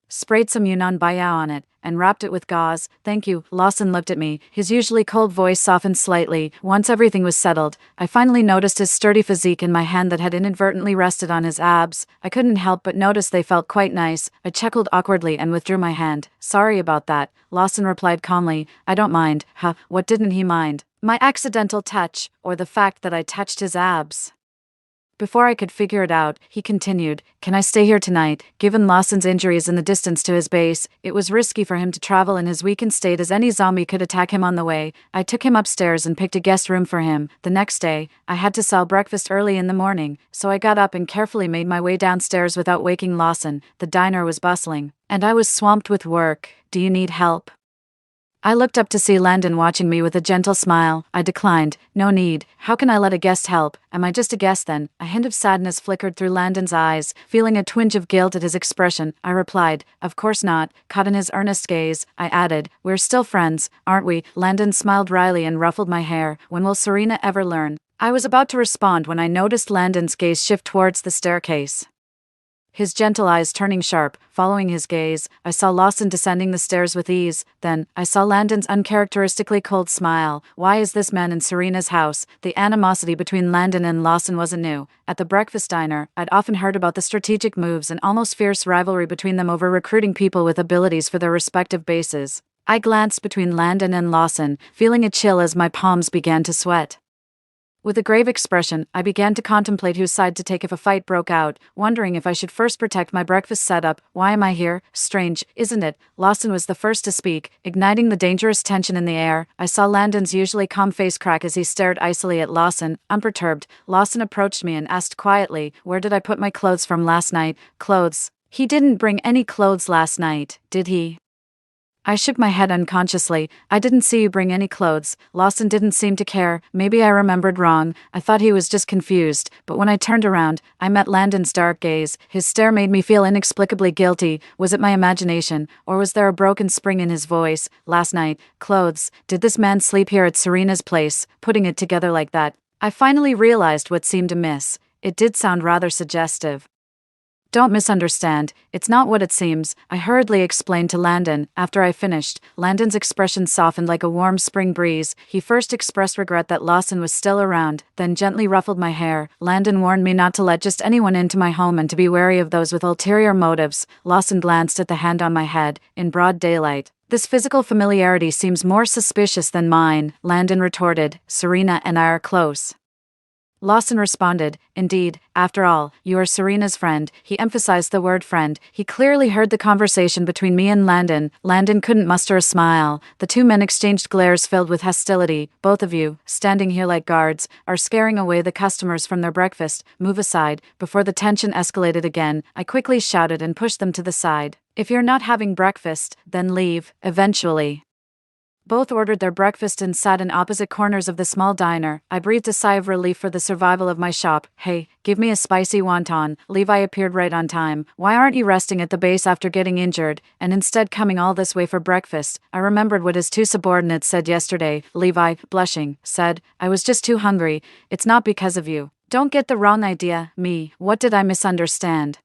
sprayed some Yunnan Baya on it, and wrapped it with gauze. Thank you. Lawson looked at me, his usually cold voice softened slightly. Once everything was settled, I finally noticed his sturdy physique in my hand that had inadvertently rested on his abs. I couldn't help but notice they felt quite nice. I chuckled awkwardly and withdrew my hand. Sorry about that, Lawson replied calmly. I don't mind. Huh, what didn't he mind? My accidental touch, or the fact that I touched his abs? Before I could figure it out, he continued, can I stay here tonight? Given Lawson's injuries and the distance to his base, it was risky for him to travel in his weakened state as any zombie could attack him on the way. I took him upstairs and picked a guest room for him. The next day, I had to sell breakfast early in the morning, so I got up and carefully made my way downstairs without waking Lawson. The diner was bustling, And I was swamped with work. Do you need help? I looked up to see Landon watching me with a gentle smile. I declined. No need. How can I let a guest help? Am I just a guest then? A hint of sadness flickered through Landon's eyes. Feeling a twinge of guilt at his expression, I replied, of course not. Caught in his earnest gaze, I added, we're still friends, aren't we? Landon smiled wryly and ruffled my hair. When will Serena ever learn? I was about to respond when I noticed Landon's gaze shift towards the staircase. His gentle eyes turning sharp. Following his gaze, I saw Lawson descending the stairs with ease. Then, I saw Landon's uncharacteristically cold smile. Why is this man in Serena's house? The animosity between Landon and Lawson wasn't new. At the breakfast diner, I'd often heard about the strategic moves and almost fierce rivalry between them over recruiting people with abilities for their respective bases. I glanced between Landon and Lawson, feeling a chill as my palms began to sweat. With a grave expression, I began to contemplate whose side to take if a fight broke out, wondering if I should first protect my breakfast setup. Why am I here? Strange, isn't it? Lawson was the first to speak, igniting the dangerous tension in the air. I saw Landon's usually calm face crack as he stared icily at Lawson. Unperturbed, Lawson approached me and asked quietly, where did I put my clothes from last night? Clothes? He didn't bring any clothes last night, did he? I shook my head unconsciously. I didn't see you bring any clothes. Lawson didn't seem to care. Maybe I remembered wrong. I thought he was just confused. But when I turned around, I met Landon's dark gaze. His stare made me feel inexplicably guilty. Was it my imagination? Or was there a broken spring in his voice? Last night, clothes. Did this man sleep here at Serena's place? Putting it together like that, I finally realized what seemed amiss. It did sound rather suggestive. Don't misunderstand, it's not what it seems, I hurriedly explained to Landon. After I finished, Landon's expression softened like a warm spring breeze. He first expressed regret that Lawson was still around, then gently ruffled my hair. Landon warned me not to let just anyone into my home and to be wary of those with ulterior motives. Lawson glanced at the hand on my head, in broad daylight. This physical familiarity seems more suspicious than mine, Landon retorted. Serena and I are close. Lawson responded, indeed, after all, you are Serena's friend. He emphasized the word friend. He clearly heard the conversation between me and Landon. Landon couldn't muster a smile. The two men exchanged glares filled with hostility. Both of you, standing here like guards, are scaring away the customers from their breakfast. Move aside. Before the tension escalated again, I quickly shouted and pushed them to the side. If you're not having breakfast, then leave, eventually. Both ordered their breakfast and sat in opposite corners of the small diner. I breathed a sigh of relief for the survival of my shop. Hey, give me a spicy wonton. Levi appeared right on time. Why aren't you resting at the base after getting injured, and instead coming all this way for breakfast? I remembered what his two subordinates said yesterday. Levi, blushing, said, I was just too hungry. It's not because of you. Don't get the wrong idea, me. What did I misunderstand?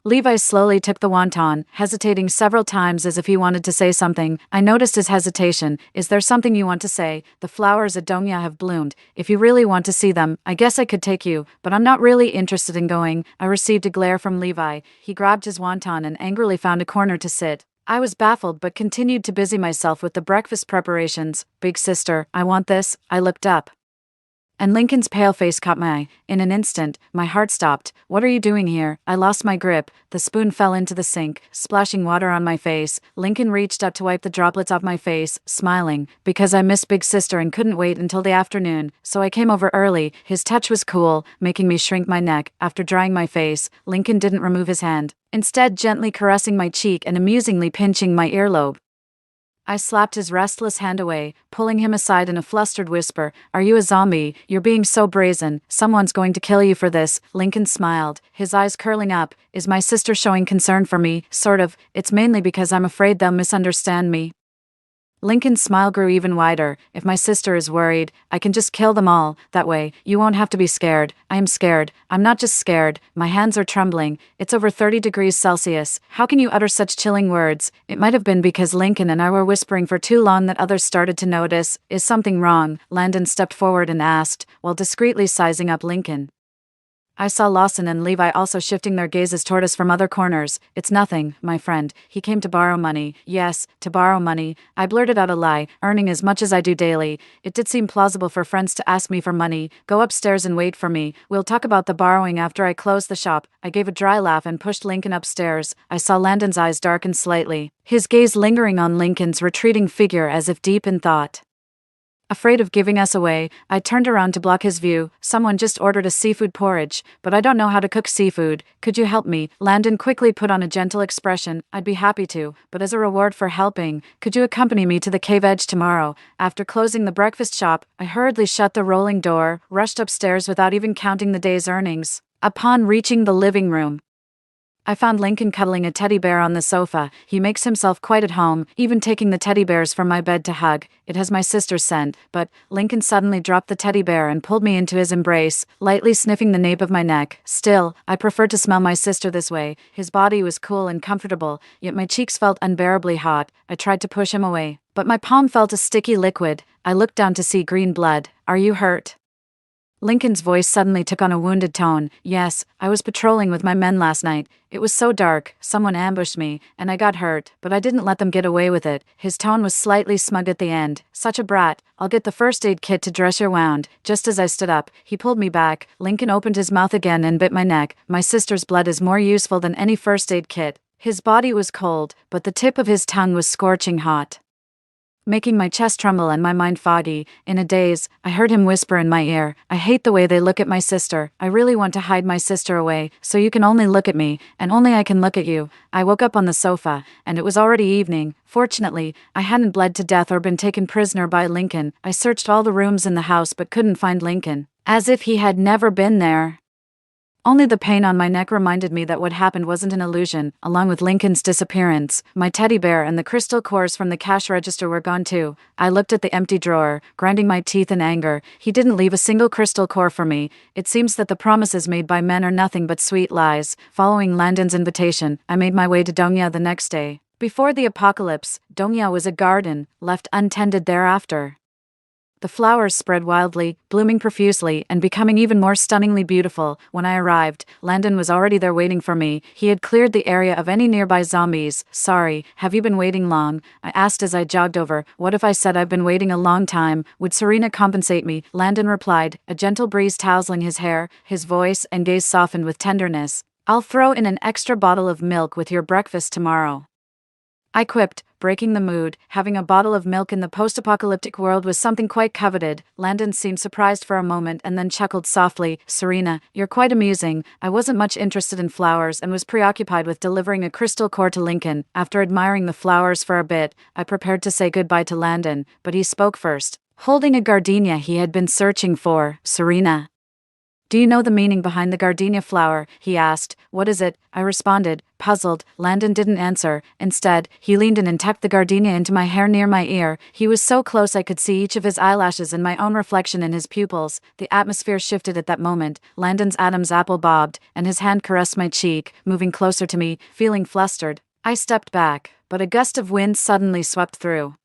Levi slowly took the wonton, hesitating several times as if he wanted to say something. I noticed his hesitation. Is there something you want to say? The flowers at Dongya have bloomed. If you really want to see them, I guess I could take you, but I'm not really interested in going. I received a glare from Levi. He grabbed his wonton and angrily found a corner to sit. I was baffled but continued to busy myself with the breakfast preparations. Big sister, I want this. I looked up. And Lincoln's pale face caught my eye. In an instant, my heart stopped. What are you doing here? I lost my grip. The spoon fell into the sink, splashing water on my face. Lincoln reached up to wipe the droplets off my face, smiling, because I missed Big Sister and couldn't wait until the afternoon, so I came over early. His touch was cool, making me shrink my neck. After drying my face, Lincoln didn't remove his hand, instead gently caressing my cheek and amusingly pinching my earlobe. I slapped his restless hand away, pulling him aside in a flustered whisper. Are you a zombie? You're being so brazen. Someone's going to kill you for this. Lincoln smiled, his eyes curling up. Is my sister showing concern for me? Sort of. It's mainly because I'm afraid they'll misunderstand me. Lincoln's smile grew even wider. If my sister is worried, I can just kill them all. That way, you won't have to be scared. I am scared. I'm not just scared. My hands are trembling. It's over 30 degrees Celsius. How can you utter such chilling words? It might have been because Lincoln and I were whispering for too long that others started to notice. Is something wrong? Landon stepped forward and asked, while discreetly sizing up Lincoln. I saw Lawson and Levi also shifting their gazes toward us from other corners. It's nothing, my friend. He came to borrow money. Yes, to borrow money. I blurted out a lie, earning as much as I do daily. It did seem plausible for friends to ask me for money. Go upstairs and wait for me. We'll talk about the borrowing after I close the shop. I gave a dry laugh and pushed Lincoln upstairs. I saw Landon's eyes darken slightly, his gaze lingering on Lincoln's retreating figure as if deep in thought. Afraid of giving us away, I turned around to block his view. Someone just ordered a seafood porridge, but I don't know how to cook seafood. Could you help me? Landon quickly put on a gentle expression. I'd be happy to, but as a reward for helping, could you accompany me to the cave edge tomorrow? After closing the breakfast shop, I hurriedly shut the rolling door, rushed upstairs without even counting the day's earnings. Upon reaching the living room, I found Lincoln cuddling a teddy bear on the sofa. He makes himself quite at home, even taking the teddy bears from my bed to hug. It has my sister's scent, but Lincoln suddenly dropped the teddy bear and pulled me into his embrace, lightly sniffing the nape of my neck. Still, I preferred to smell my sister this way. His body was cool and comfortable, yet my cheeks felt unbearably hot. I tried to push him away, but my palm felt a sticky liquid. I looked down to see green blood. Are you hurt? Lincoln's voice suddenly took on a wounded tone. Yes, I was patrolling with my men last night. It was so dark, someone ambushed me, and I got hurt, but I didn't let them get away with it. His tone was slightly smug at the end. Such a brat. I'll get the first aid kit to dress your wound. Just as I stood up, he pulled me back. Lincoln opened his mouth again and bit my neck. My sister's blood is more useful than any first aid kit. His body was cold, but the tip of his tongue was scorching hot, making my chest tremble and my mind foggy. In a daze, I heard him whisper in my ear, I hate the way they look at my sister. I really want to hide my sister away, so you can only look at me, and only I can look at you. I woke up on the sofa, and it was already evening. Fortunately, I hadn't bled to death or been taken prisoner by Lincoln. I searched all the rooms in the house but couldn't find Lincoln, as if he had never been there. Only the pain on my neck reminded me that what happened wasn't an illusion. Along with Lincoln's disappearance, my teddy bear and the crystal cores from the cash register were gone too. I looked at the empty drawer, grinding my teeth in anger. He didn't leave a single crystal core for me. It seems that the promises made by men are nothing but sweet lies. Following Landon's invitation, I made my way to Dongya the next day. Before the apocalypse, Dongya was a garden, left untended thereafter. The flowers spread wildly, blooming profusely, and becoming even more stunningly beautiful. When I arrived, Landon was already there waiting for me. He had cleared the area of any nearby zombies. Sorry, have you been waiting long? I asked as I jogged over. What if I said I've been waiting a long time? Would Serena compensate me? Landon replied, a gentle breeze tousling his hair, his voice and gaze softened with tenderness. I'll throw in an extra bottle of milk with your breakfast tomorrow, I quipped, breaking the mood. Having a bottle of milk in the post-apocalyptic world was something quite coveted. Landon seemed surprised for a moment and then chuckled softly. Serena, you're quite amusing. I wasn't much interested in flowers and was preoccupied with delivering a crystal core to Lincoln. After admiring the flowers for a bit, I prepared to say goodbye to Landon, but he spoke first, holding a gardenia he had been searching for. Serena, do you know the meaning behind the gardenia flower? He asked. What is it? I responded, puzzled. Landon didn't answer. Instead, he leaned in and tucked the gardenia into my hair near my ear. He was so close I could see each of his eyelashes and my own reflection in his pupils. The atmosphere shifted at that moment. Landon's Adam's apple bobbed, and his hand caressed my cheek, moving closer to me, feeling flustered. I stepped back, but a gust of wind suddenly swept through,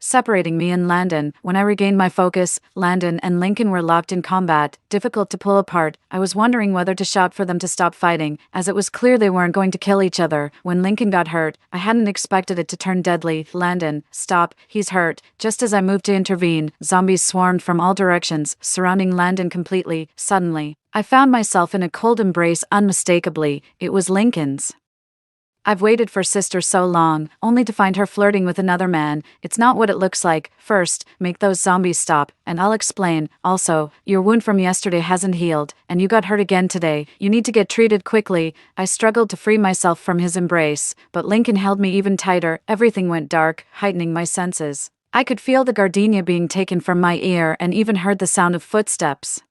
separating me and Landon. When I regained my focus, Landon and Lincoln were locked in combat, difficult to pull apart. I was wondering whether to shout for them to stop fighting, as it was clear they weren't going to kill each other. When Lincoln got hurt, I hadn't expected it to turn deadly. Landon, stop, he's hurt. Just as I moved to intervene, zombies swarmed from all directions, surrounding Landon completely. Suddenly, I found myself in a cold embrace unmistakably. It was Lincoln's. I've waited for sister so long, only to find her flirting with another man. It's not what it looks like. First, make those zombies stop, and I'll explain. Also, your wound from yesterday hasn't healed, and you got hurt again today. You need to get treated quickly. I struggled to free myself from his embrace, but Lincoln held me even tighter. Everything went dark, heightening my senses. I could feel the gardenia being taken from my ear and even heard the sound of footsteps.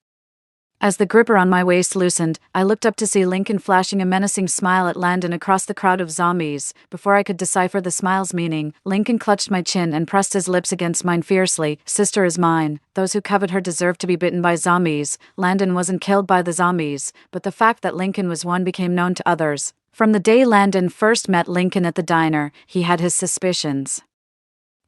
As the gripper on my waist loosened, I looked up to see Lincoln flashing a menacing smile at Landon across the crowd of zombies. Before I could decipher the smile's meaning, Lincoln clutched my chin and pressed his lips against mine fiercely. Sister is mine. Those who covet her deserve to be bitten by zombies. Landon wasn't killed by the zombies, but the fact that Lincoln was one became known to others. From the day Landon first met Lincoln at the diner, he had his suspicions,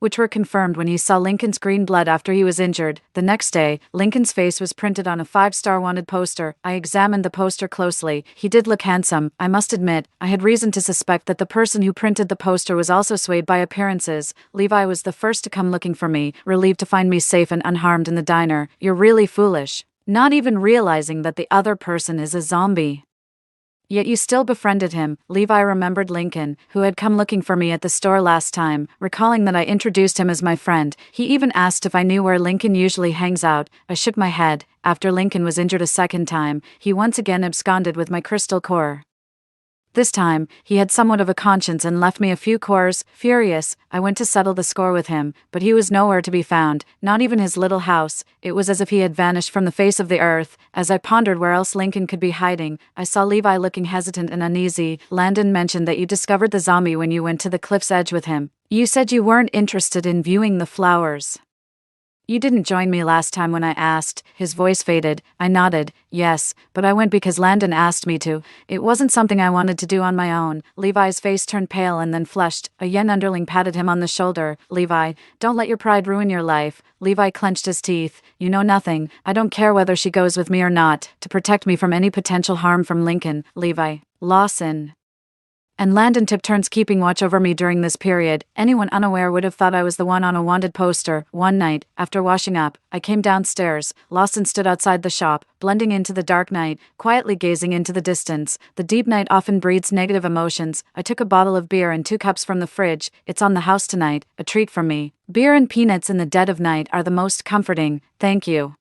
which were confirmed when he saw Lincoln's green blood after he was injured. The next day, Lincoln's face was printed on a 5-star wanted poster. I examined the poster closely. He did look handsome. I must admit, I had reason to suspect that the person who printed the poster was also swayed by appearances. Levi was the first to come looking for me, relieved to find me safe and unharmed in the diner. You're really foolish, not even realizing that the other person is a zombie. Yet you still befriended him. Levi remembered Lincoln, who had come looking for me at the store last time, recalling that I introduced him as my friend. He even asked if I knew where Lincoln usually hangs out. I shook my head. After Lincoln was injured a second time, he once again absconded with my crystal core. This time, he had somewhat of a conscience and left me a few cores. Furious, I went to settle the score with him, but he was nowhere to be found, not even his little house. It was as if he had vanished from the face of the earth. As I pondered where else Lincoln could be hiding, I saw Levi looking hesitant and uneasy. Landon mentioned that you discovered the zombie when you went to the cliff's edge with him. You said you weren't interested in viewing the flowers. You didn't join me last time when I asked. His voice faded. I nodded. Yes, but I went because Landon asked me to. It wasn't something I wanted to do on my own. Levi's face turned pale and then flushed. A Yen underling patted him on the shoulder. Levi, don't let your pride ruin your life. Levi clenched his teeth. You know nothing. I don't care whether she goes with me or not. To protect me from any potential harm from Lincoln, Levi. Lawson. And Landon took turns keeping watch over me during this period. Anyone unaware would have thought I was the one on a wanted poster. One night, after washing up, I came downstairs. Lawson stood outside the shop, blending into the dark night, quietly gazing into the distance. The deep night often breeds negative emotions. I took a bottle of beer and 2 cups from the fridge. It's on the house tonight, a treat for me. Beer and peanuts in the dead of night are the most comforting. Thank you.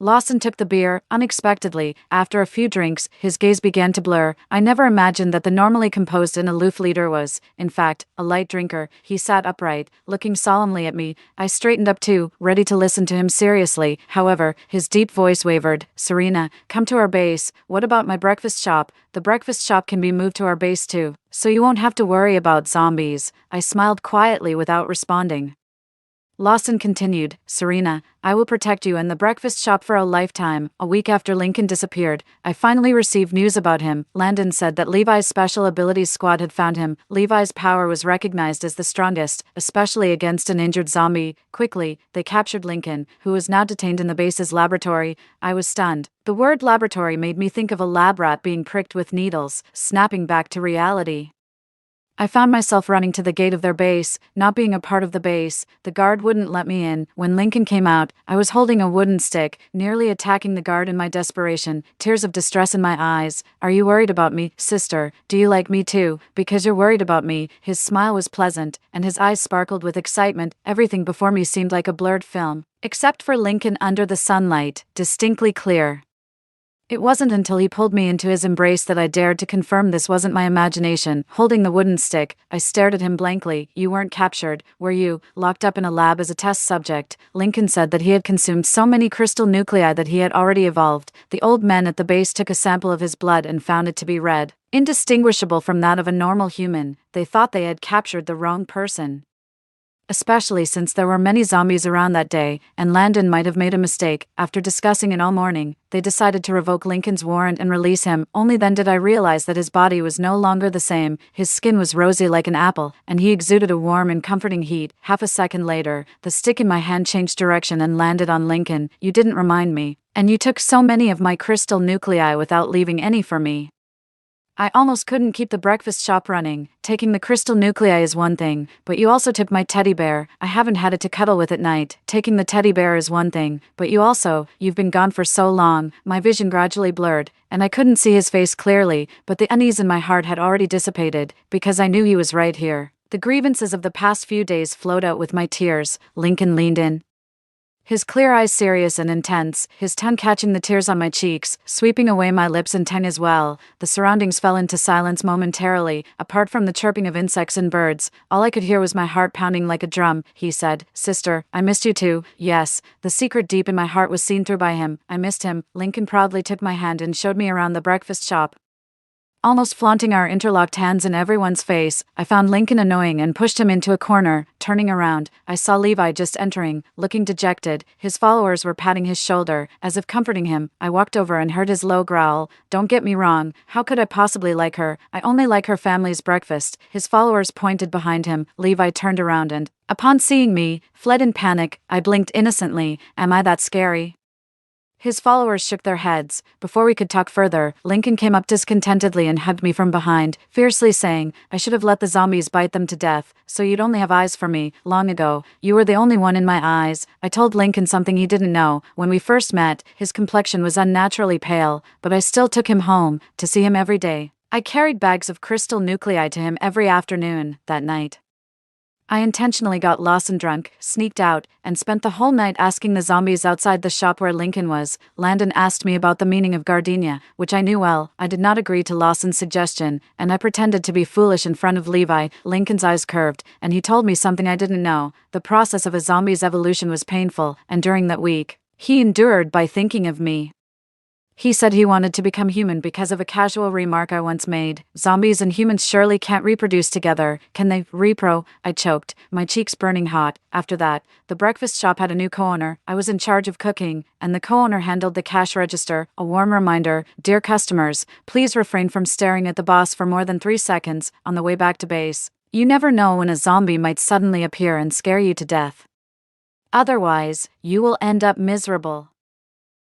Lawson took the beer, unexpectedly. After a few drinks, his gaze began to blur. I never imagined that the normally composed and aloof leader was, in fact, a light drinker. He sat upright, looking solemnly at me. I straightened up too, ready to listen to him seriously. However, his deep voice wavered. Serena, come to our base. What about my breakfast shop? The breakfast shop can be moved to our base too, so you won't have to worry about zombies. I smiled quietly without responding. Lawson continued, Serena, I will protect you and the breakfast shop for a lifetime. A week after Lincoln disappeared, I finally received news about him. Landon said that Levi's Special Abilities Squad had found him. Levi's power was recognized as the strongest, especially against an injured zombie. Quickly, they captured Lincoln, who was now detained in the base's laboratory. I was stunned. The word laboratory made me think of a lab rat being pricked with needles, snapping back to reality. I found myself running to the gate of their base, not being a part of the base. The guard wouldn't let me in. When Lincoln came out, I was holding a wooden stick, nearly attacking the guard in my desperation, tears of distress in my eyes. Are you worried about me, sister? Do you like me too? Because you're worried about me. His smile was pleasant, and his eyes sparkled with excitement. Everything before me seemed like a blurred film, except for Lincoln under the sunlight, distinctly clear. It wasn't until he pulled me into his embrace that I dared to confirm this wasn't my imagination. Holding the wooden stick, I stared at him blankly. You weren't captured, were you? Locked up in a lab as a test subject. Lincoln said that he had consumed so many crystal nuclei that he had already evolved. The old men at the base took a sample of his blood and found it to be red, indistinguishable from that of a normal human. They thought they had captured the wrong person. Especially since there were many zombies around that day, and Landon might have made a mistake. After discussing it all morning, they decided to revoke Lincoln's warrant and release him. Only then did I realize that his body was no longer the same. His skin was rosy like an apple, and he exuded a warm and comforting heat. Half a second later, the stick in my hand changed direction and landed on Lincoln. You didn't remind me, and you took so many of my crystal nuclei without leaving any for me. I almost couldn't keep the breakfast shop running. Taking the crystal nuclei is one thing, but you also took my teddy bear. I haven't had it to cuddle with at night. Taking the teddy bear is one thing, but you've been gone for so long. My vision gradually blurred, and I couldn't see his face clearly, but the unease in my heart had already dissipated, because I knew he was right here. The grievances of the past few days flowed out with my tears. Lincoln leaned in, his clear eyes serious and intense, his tongue catching the tears on my cheeks, sweeping away my lips and tongue as well. The surroundings fell into silence momentarily. Apart from the chirping of insects and birds, all I could hear was my heart pounding like a drum. He said, Sister, I missed you too. Yes, the secret deep in my heart was seen through by him. I missed him. Lincoln proudly took my hand and showed me around the breakfast shop. Almost flaunting our interlocked hands in everyone's face, I found Lincoln annoying and pushed him into a corner. Turning around, I saw Levi just entering, looking dejected. His followers were patting his shoulder, as if comforting him. I walked over and heard his low growl. Don't get me wrong, how could I possibly like her? I only like her family's breakfast. His followers pointed behind him. Levi turned around and, upon seeing me, fled in panic. I blinked innocently. Am I that scary? His followers shook their heads. Before we could talk further, Lincoln came up discontentedly and hugged me from behind, fiercely saying, "I should have let the zombies bite them to death, so you'd only have eyes for me. Long ago, you were the only one in my eyes." I told Lincoln something he didn't know. When we first met, his complexion was unnaturally pale, but I still took him home, to see him every day. I carried bags of crystal nuclei to him every afternoon. That night, I intentionally got lost and drunk, sneaked out, and spent the whole night asking the zombies outside the shop where Lincoln was. Landon asked me about the meaning of gardenia, which I knew well. I did not agree to Lawson's suggestion, and I pretended to be foolish in front of Levi. Lincoln's eyes curved, and he told me something I didn't know. The process of a zombie's evolution was painful, and during that week, he endured by thinking of me. He said he wanted to become human because of a casual remark I once made. Zombies and humans surely can't reproduce together, can they? Repro? I choked, my cheeks burning hot. After that, the breakfast shop had a new co-owner. I was in charge of cooking, and the co-owner handled the cash register. A warm reminder, dear customers, please refrain from staring at the boss for more than 3 seconds on the way back to base. You never know when a zombie might suddenly appear and scare you to death. Otherwise, you will end up miserable.